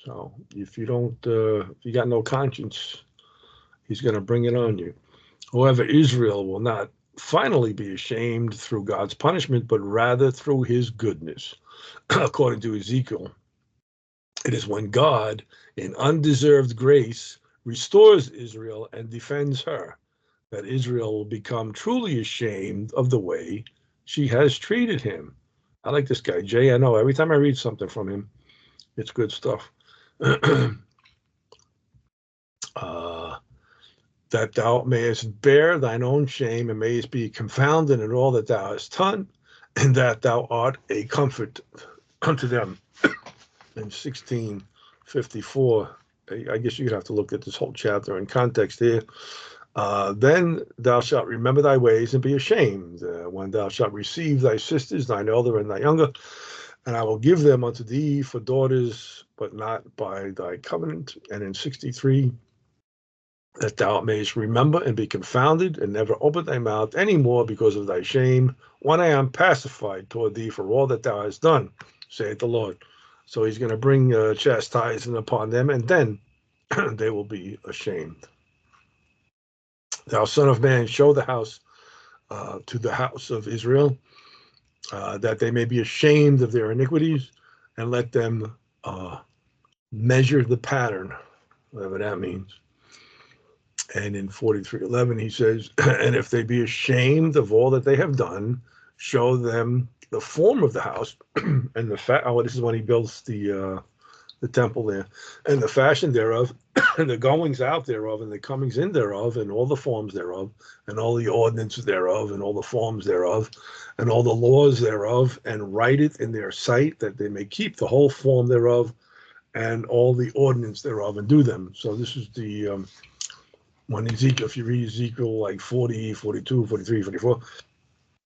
So if you don't, if you got no conscience, he's going to bring it on you. However, Israel will not finally be ashamed through God's punishment, but rather through his goodness. According to Ezekiel, it is when God, in undeserved grace, restores Israel and defends her, that Israel will become truly ashamed of the way she has treated him. I like this guy, Jay. I know every time I read something from him, it's good stuff. That thou mayest bear thine own shame and mayest be confounded in all that thou hast done, and that thou art a comfort unto them. In 16:54, I guess you'd have to look at this whole chapter in context here. Then thou shalt remember thy ways and be ashamed, when thou shalt receive thy sisters, thine elder and thy younger, and I will give them unto thee for daughters, but not by thy covenant. And in 63, that thou mayest remember and be confounded, and never open thy mouth any more because of thy shame, when I am pacified toward thee for all that thou hast done, saith the Lord. So he's going to bring chastisement upon them, and then they will be ashamed. Thou son of man, show the house to the house of Israel, that they may be ashamed of their iniquities, and let them measure the pattern, whatever that means. And in 43:11, he says, and if they be ashamed of all that they have done, show them the form of the house and the this is when he builds the temple there, and the fashion thereof, and the goings out thereof, and the comings in thereof, and all the forms thereof, and all the ordinances thereof, and all the forms thereof, and all the laws thereof, and write it in their sight, that they may keep the whole form thereof, and all the ordinance thereof, and do them. So this is the when Ezekiel, if you read Ezekiel like 40, 42, 43, 44,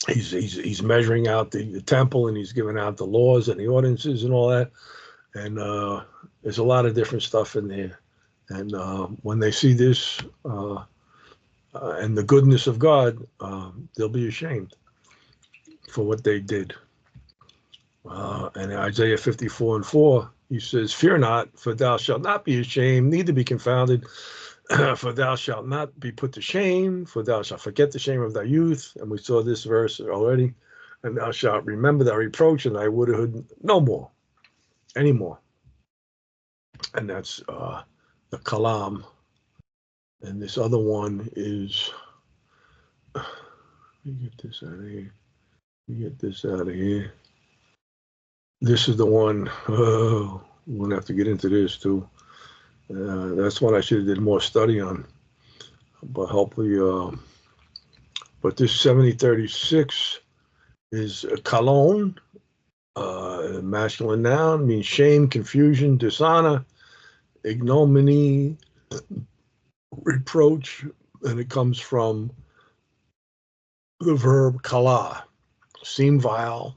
he's measuring out the temple, and he's giving out the laws and the ordinances and all that. And there's a lot of different stuff in there. And when they see this and the goodness of God, they'll be ashamed for what they did. And Isaiah 54:4, he says, "Fear not, for thou shalt not be ashamed, neither be confounded, for thou shalt not be put to shame, for thou shalt forget the shame of thy youth." And we saw this verse already. "And thou shalt remember thy reproach and thy widowhood no more, anymore." And that's the Kalam. And this other one is, let me get this out of here. This is the one, we're going to have to get into this too. That's one I should have did more study on. But hopefully, but this 7036 is a kalon, masculine noun, means shame, confusion, dishonor, ignominy, reproach, and it comes from the verb kala, seem vile,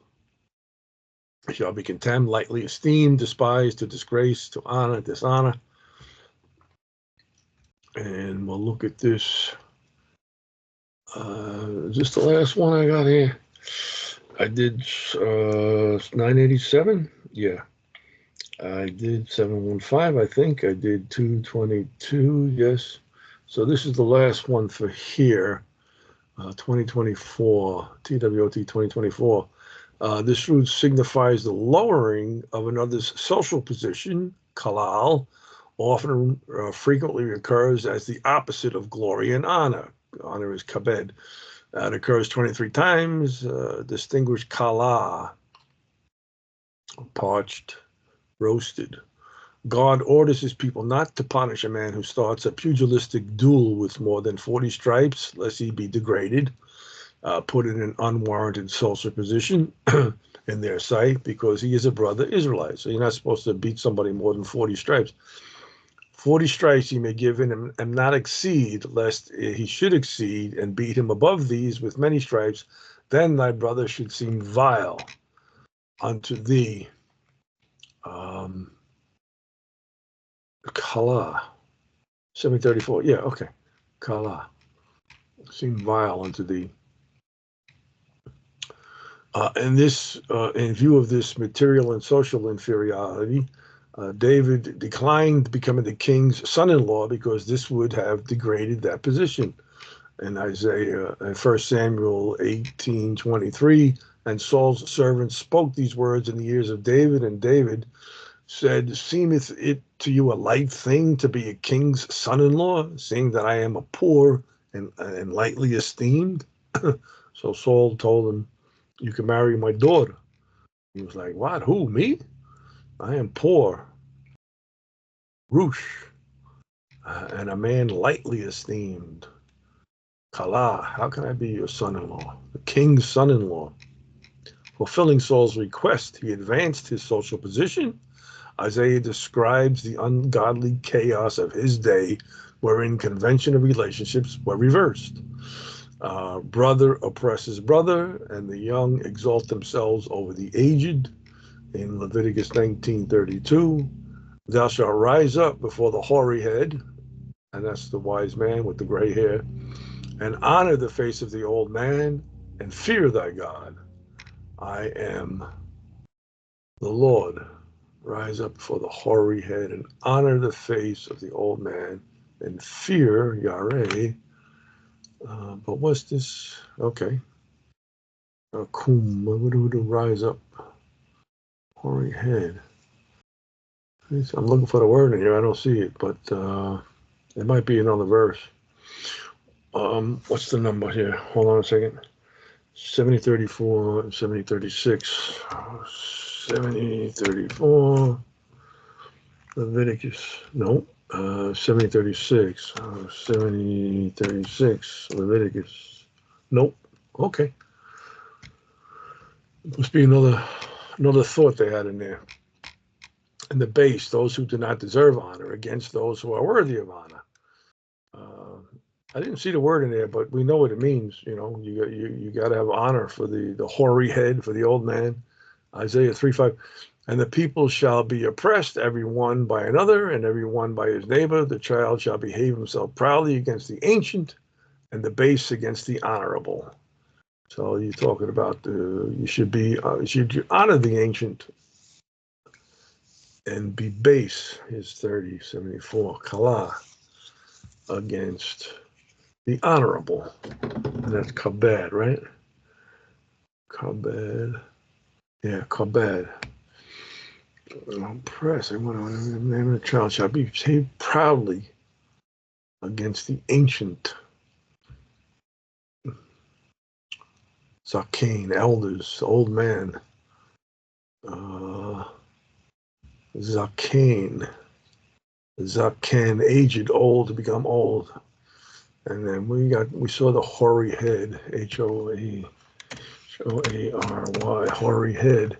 shall be contemned, lightly esteemed, despised, to disgrace, to honor, dishonor. And we'll look at this. Just the last one I got here. I did 987. Yeah. I did 715, I think. I did 222, yes. So this is the last one for here, 2024, TWOT 2024. This root signifies the lowering of another's social position, kalal, often frequently occurs as the opposite of glory and honor. Honor is kabed. It occurs 23 times. Distinguished kala, parched, roasted. God orders his people not to punish a man who starts a pugilistic duel with more than 40 stripes, lest he be degraded, put in an unwarranted social position in their sight, because he is a brother Israelite. So you're not supposed to beat somebody more than 40 stripes. 40 stripes he may give in and not exceed, lest he should exceed and beat him above these with many stripes. Then thy brother should seem vile unto thee. Kala, 734. Yeah, okay. Kala, seem vile unto thee. And this, in view of this material and social inferiority, David declined becoming the king's son-in-law because this would have degraded that position. In Isaiah, 1 Samuel 18:23, and Saul's servants spoke these words in the ears of David, and David said, "Seemeth it to you a light thing to be a king's son-in-law, seeing that I am a poor and lightly esteemed?" So Saul told him, "You can marry my daughter." He was like, "What? Who, me? I am poor, Rush, and a man lightly esteemed. Kala, how can I be your son-in-law, the king's son-in-law?" Fulfilling Saul's request, he advanced his social position. Isaiah describes the ungodly chaos of his day, wherein conventional relationships were reversed. Brother oppresses brother, and the young exalt themselves over the aged. In Leviticus 19:32, thou shalt rise up before the hoary head, and that's the wise man with the gray hair, and honor the face of the old man, and fear thy God. I am the Lord. Rise up before the hoary head, and honor the face of the old man, and fear Yahweh. But what's this? Okay. Kum, what do rise up? Hoary head. I'm looking for the word in here. I don't see it, but it might be another verse. What's the number here? Hold on a second. 7034 and 7036. 7034. Leviticus. No. 7036. 7036. Leviticus. Nope. Okay. Must be another thought they had in there. And the base, those who do not deserve honor against those who are worthy of honor. I didn't see the word in there, but we know what it means. You know, you got to have honor for the hoary head, for the old man. Isaiah 3:5. And the people shall be oppressed, every one by another, and every one by his neighbor. The child shall behave himself proudly against the ancient, and the base against the honorable. So you're talking about you should honor the ancient and be base. Is 3074 kala against the honorable, and that's kabed, right? Kabed, yeah, kabed. Oppress. I want to the name of the child shall be behaved proudly against the ancient. Zakein, elders, old man. Zakein, aged, old, to become old. And then we saw the hoary head, Hoary, hoary head.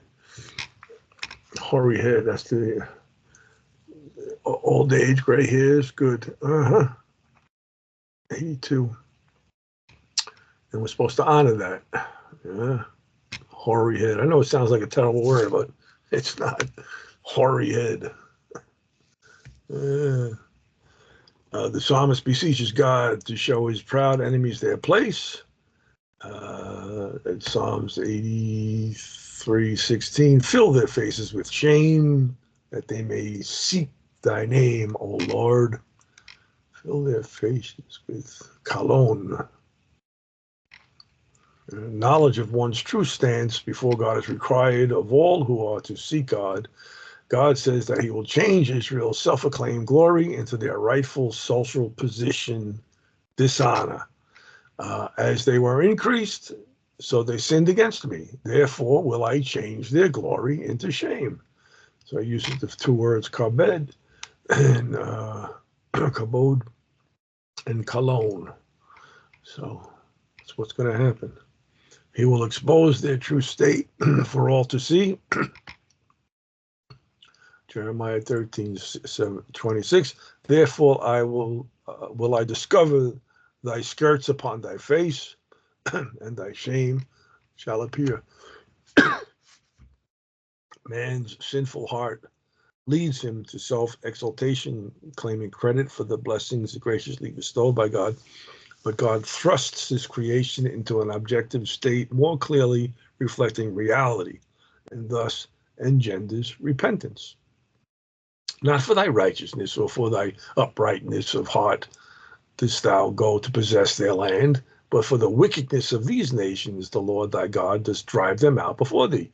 Hoary head, that's the old age, gray hairs, good. 82. And we're supposed to honor that. Yeah. Hoary head. I know it sounds like a terrible word, but it's not. Hoary head. The psalmist beseeches God to show his proud enemies their place. Psalms 83:16. Fill their faces with shame, that they may seek thy name, O Lord. Fill their faces with kalon. Knowledge of one's true stance before God is required of all who are to seek God. God says that he will change Israel's self-acclaimed glory into their rightful social position, dishonor. As they were increased, so they sinned against me. Therefore will I change their glory into shame. So I use the two words kabed and kabod and kalon. So that's what's going to happen. He will expose their true state for all to see. Jeremiah 13:26. Therefore I will I discover thy skirts upon thy face, and thy shame shall appear. Man's sinful heart leads him to self-exaltation, claiming credit for the blessings graciously bestowed by God. But God thrusts his creation into an objective state more clearly reflecting reality, and thus engenders repentance. Not for thy righteousness or for thy uprightness of heart didst thou go to possess their land, but for the wickedness of these nations the Lord thy God does drive them out before thee,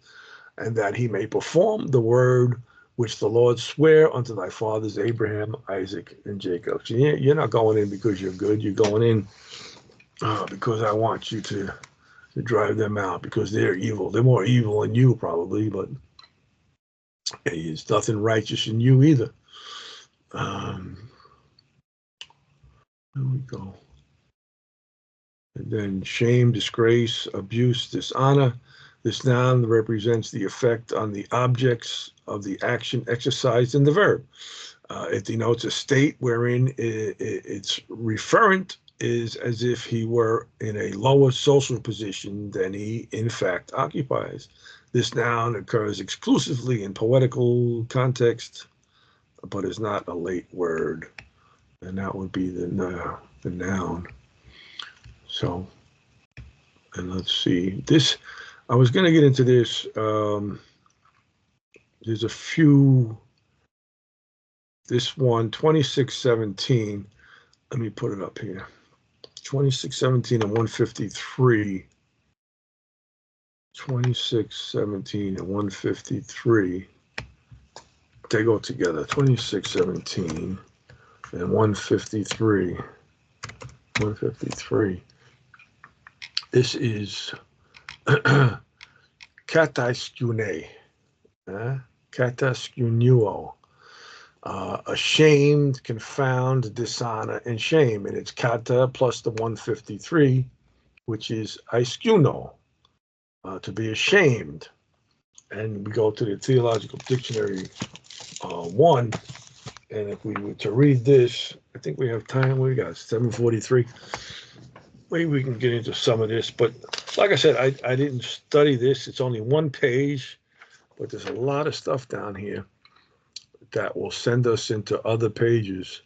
and that he may perform the word which the Lord sware unto thy fathers Abraham, Isaac, and Jacob. So you're not going in because you're good. You're going in because I want you to drive them out because they're evil. They're more evil than you probably, but there's nothing righteous in you either. There we go. And then shame, disgrace, abuse, dishonor. This noun represents the effect on the objects of the action exercised in the verb. It denotes a state wherein its referent is as if he were in a lower social position than he in fact occupies. This noun occurs exclusively in poetical context, but is not a late word, and that would be the noun. So, and let's see, this, I was going to get into this. There's a few, this one, 2617, let me put it up here. 2617 and 153. 2617 and 153. They go together. 2617 and 153. 153. This is kataskune. Kataskunuo. Ashamed, confound, dishonor, and shame. And it's kata plus the 153, which is iskuno, to be ashamed. And we go to the Theological Dictionary 1. And if we were to read this, I think we have time. We got 7:43. Maybe we can get into some of this. But like I said, I didn't study this. It's only one page. but there's a lot of stuff down here that will send us into other pages.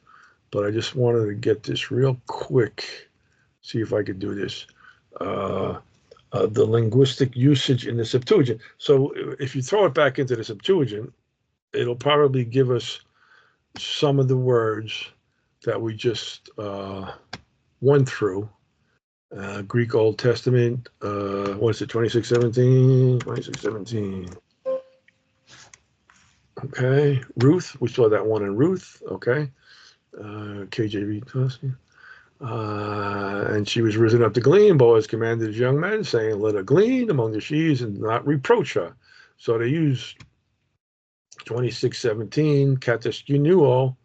But I just wanted to get this real quick, see if I could do this. The linguistic usage in the Septuagint. So if you throw it back into the Septuagint, it'll probably give us some of the words that we just went through. Greek Old Testament, what is it, 2617? 2617. Okay, Ruth, we saw that one in Ruth, okay. KJV, and she was risen up to glean. Boaz commanded his young men, saying, let her glean among the sheaves and not reproach her. So they use 2617, kataskunuo,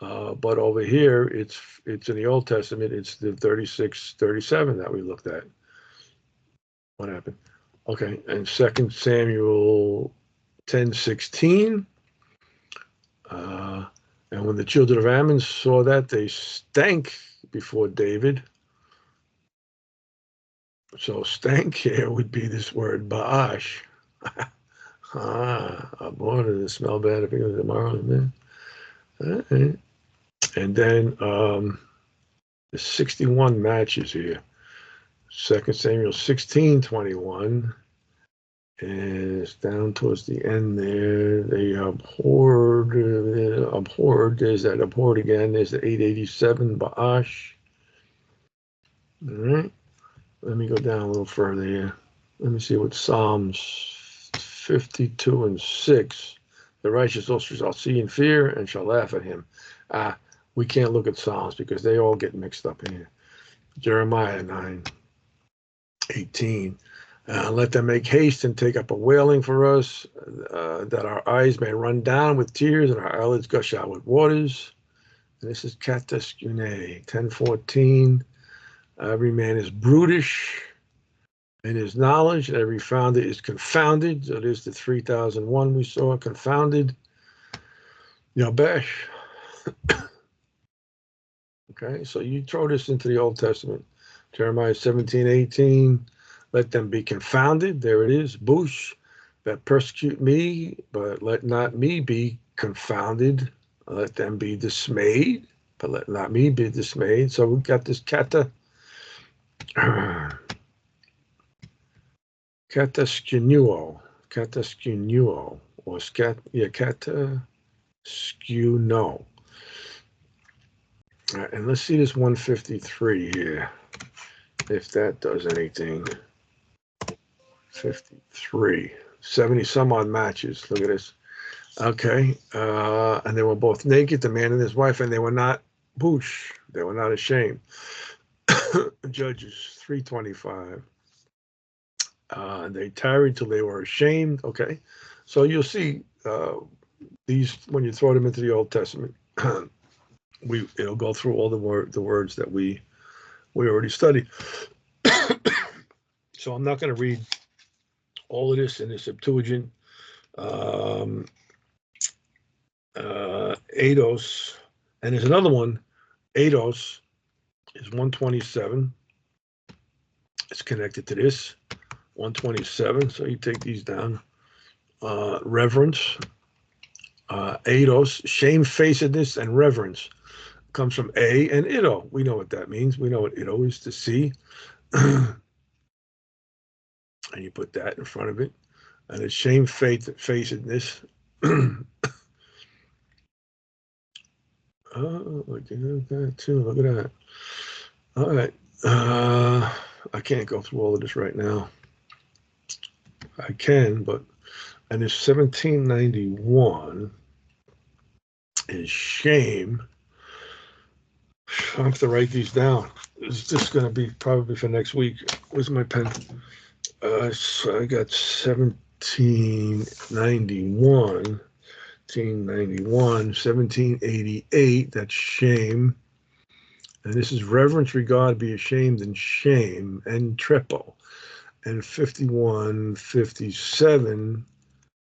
but over here, it's in the Old Testament, it's the 3637 that we looked at. What happened? Okay, and 2 Samuel 10:16. And when the children of Ammon saw that, they stank before David. So stank here would be this word, ba'ash. I'm born to smell bad if it was tomorrow, man. Right. And then there's 61 matches here. 2 Samuel 16:21. And it's down towards the end there. They abhorred. There's that abhorred again. There's the 887 Ba'ash. All right. Let me go down a little further here. Let me see what Psalms 52 and 6. The righteous also shall see in fear and shall laugh at him. We can't look at Psalms because they all get mixed up in here. Jeremiah 9:18. Let them make haste and take up a wailing for us, that our eyes may run down with tears and our eyelids gush out with waters. And this is kataskune, 10:14. Every man is brutish in his knowledge, and every founder is confounded. So there's the 3001 we saw, confounded. Yabesh. Okay, so you throw this into the Old Testament. Jeremiah 17:18. Let them be confounded. There it is. Bush, that persecute me, but let not me be confounded. Let them be dismayed, but let not me be dismayed. So we've got this kataskunuo, or kataskuno. All right, and let's see this 153 here, if that does anything. 53, 70 some odd matches. Look at this. Okay, and they were both naked, the man and his wife, and they were not bush. They were not ashamed. Judges 3:25. They tarried till they were ashamed. Okay, so you'll see these when you throw them into the Old Testament. It'll go through all the words that we already studied. So I'm not going to read all of this in the Septuagint. Eidos, and there's another one. Eidos is 127. It's connected to this 127. So you take these down. Reverence, eidos, shamefacedness, and reverence comes from a and ido. We know what that means. We know what ido is, to see. And you put that in front of it, and it's shamefacedness. Oh, look at that too. Look at that. All right. I can't go through all of this right now. I can, but and it's 1791 is shame. I have to write these down. It's just going to be probably for next week. Where's my pen? So I got 1791. 1788, that's shame. And this is reverence, regard, be ashamed, and shame, and triple. And 5157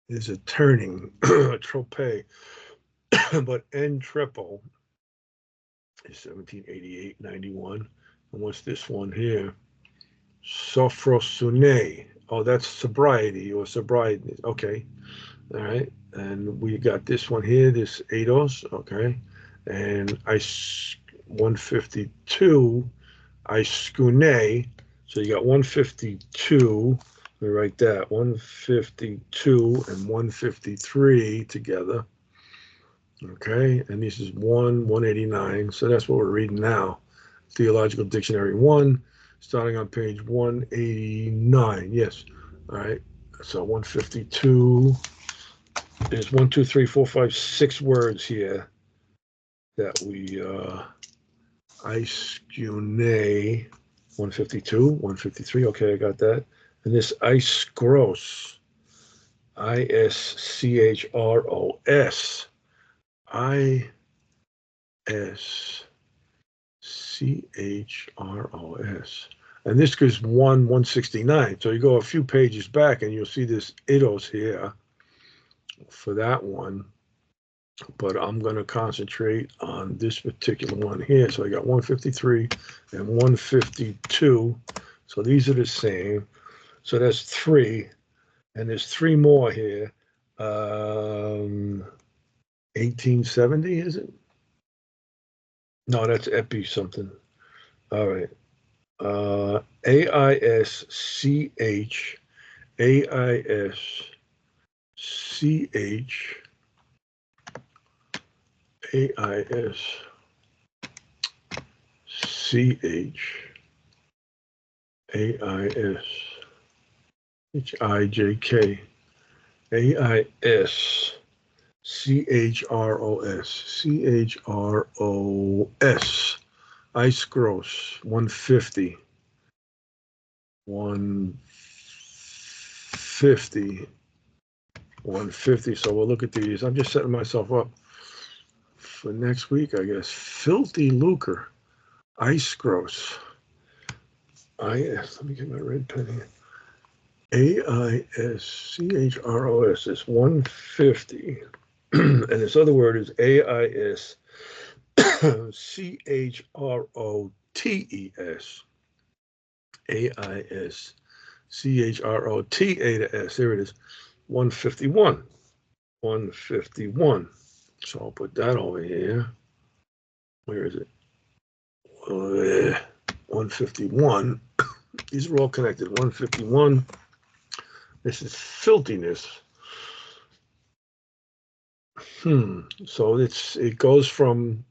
is a turning, a trope. But N triple is 1788, 91. And what's this one here? Sophrosune, Oh, that's sobriety or sobriety. Okay. All right. And we got this one here, this eidos. Okay. And 152, iskune. So you got 152. Let me write that. 152 and 153 together. Okay. And this is 189. So that's what we're reading now. Theological Dictionary 1, starting on page 189. Yes. All right. So 152. There's 1, 2, 3, 4, 5, 6 words here that we iskune 152, 153. Okay, I got that. And this ischros, ISCHROS, ISCHROS. And this gives 169. So you go a few pages back and you'll see this eidos here for that one. But I'm going to concentrate on this particular one here. So I got 153 and 152. So these are the same. So that's 3. And there's 3 more here. 1870, is it? No, that's epi something. All right. AISCH, AISCH, AISCHIJK, CHROS, ice gross, 150, 150, 150. So we'll look at these. I'm just setting myself up for next week, I guess. Filthy lucre, ice gross. Let me get my red pen here. AISCHROS is 150. And this other word is AISCHROTES. AISCHROTAS. There it is. 151. 151. So I'll put that over here. Where is it? 151. These are all connected. 151. This is filthiness. So it goes from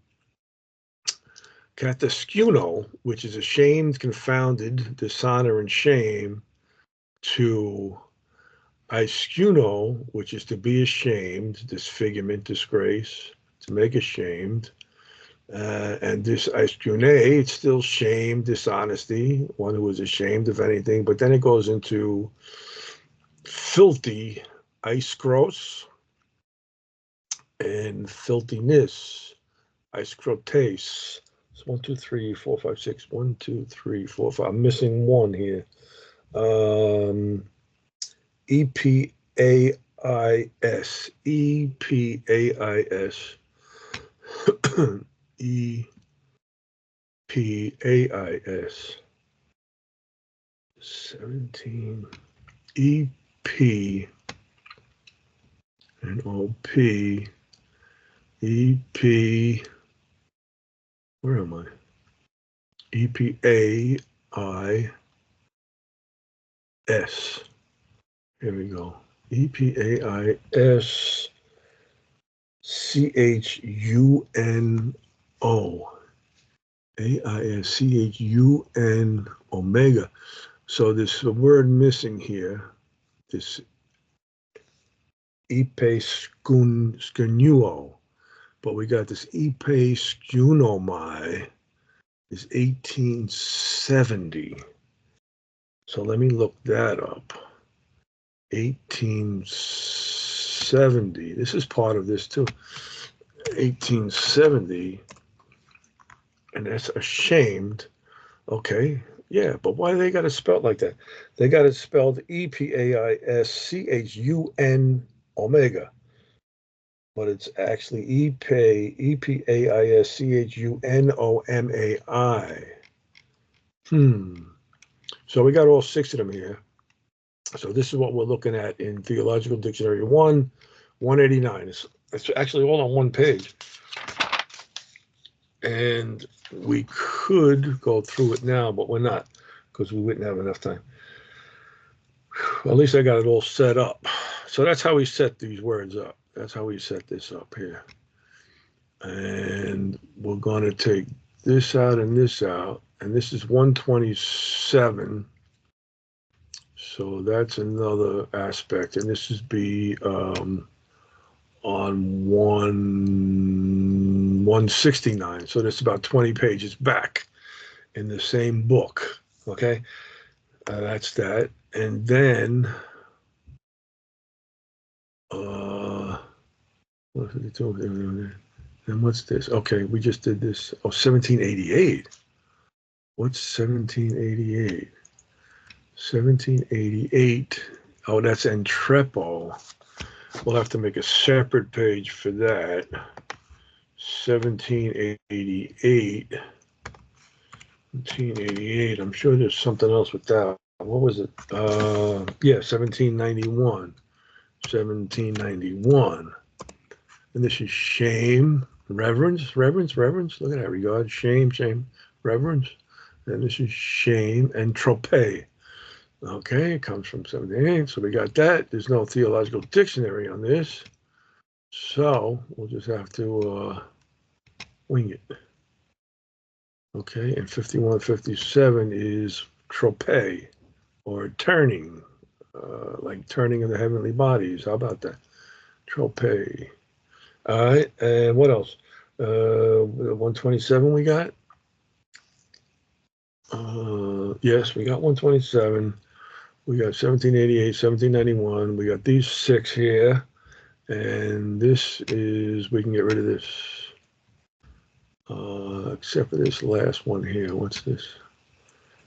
kataskuno, which is ashamed, confounded, dishonor, and shame, to iskuno, which is to be ashamed, disfigurement, disgrace, to make ashamed. And this iskune, it's still shame, dishonesty, one who is ashamed of anything. But then it goes into filthy, iskros, and filthiness, iskrotes. It's 1, 2, 3, 4, 5, 6. 1, 2, 3, 4, 5. I'm missing one here. EPAIS, EPAIS, EPAIS, 17, EP, and OP, EP, where am I? EPAIS. Here we go. EPAIS CHUNO. AIS CHUN omega. So this word missing here, this ipe skunuo, but we got this ipe skunomai is 1870. So let me look that up. 1870. This is part of this too. 1870, and that's ashamed. Okay, yeah, but why they got it spelled like that? They got it spelled EPAISCHUN omega, but it's actually EPAISCHUNOMAI. So we got all 6 of them here. So this is what we're looking at in Theological Dictionary 1, 189. It's actually all on one page. And we could go through it now, but we're not, because we wouldn't have enough time. At least I got it all set up. So that's how we set these words up. That's how we set this up here. And we're going to take this out and this out. And this is 127. So that's another aspect. And this is be on 169. So that's about 20 pages back in the same book. Okay. That's that. And then, what's it doing? And what's this? Okay, we just did this. Oh, 1788. What's 1788? 1788. Oh, that's Entrepo. We'll have to make a separate page for that. 1788. 1788. I'm sure there's something else with that. What was it? Yeah, 1791. 1791. And this is shame, reverence. Look at that. Regard, shame, reverence. And this is shame and trope. Okay, it comes from 78. So we got that. There's no theological dictionary on this. So we'll just have to wing it. Okay, and 5157 is trope, or turning, like turning of the heavenly bodies. How about that? Trope. All right, and what else? 127 we got? Yes, we got 127. We got 1788, 1791. We got these 6 here. And this is, we can get rid of this. Except for this last one here. What's this?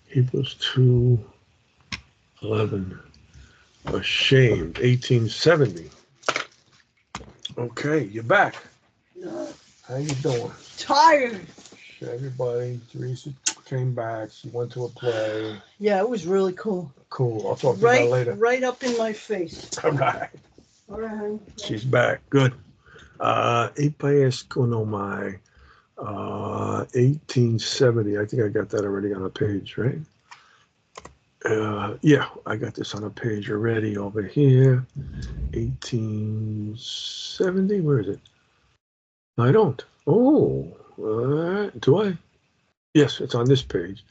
Hebrews 2:11. Ashamed, 1870. Okay, you're back. Yeah. How you doing? Tired. Everybody, Teresa came back. She went to a play. Yeah, it was really cool. Cool. I'll talk to you about it later. Right up in my face. All right. All right. She's back. Good. Ipaeskonomai, 1870. I think I got that already on a page, right? Yeah, I got this on a page already over here. 1870. Where is it? I don't. Oh, do I? Yes, it's on this page.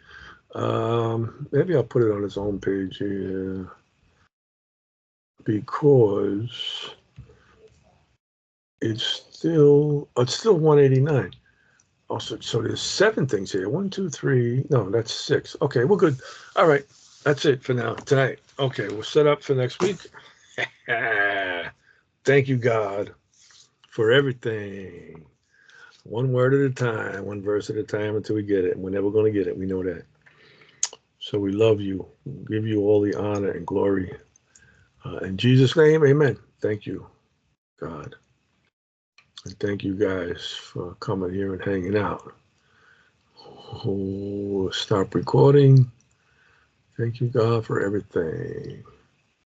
Maybe I'll put it on its own page here, because it's still 189. Also, so there's 7 things here. 1, 2, 3. No, that's 6. Okay, we're good. All right, that's it for now tonight. Okay, we're set up for next week. Thank you, God, for everything. One word at a time, one verse at a time until we get it. And we're never going to get it. We know that. So we love you. Give you all the honor and glory. In Jesus' name, amen. Thank you, God. And thank you guys for coming here and hanging out. Stop recording. Thank you, God, for everything.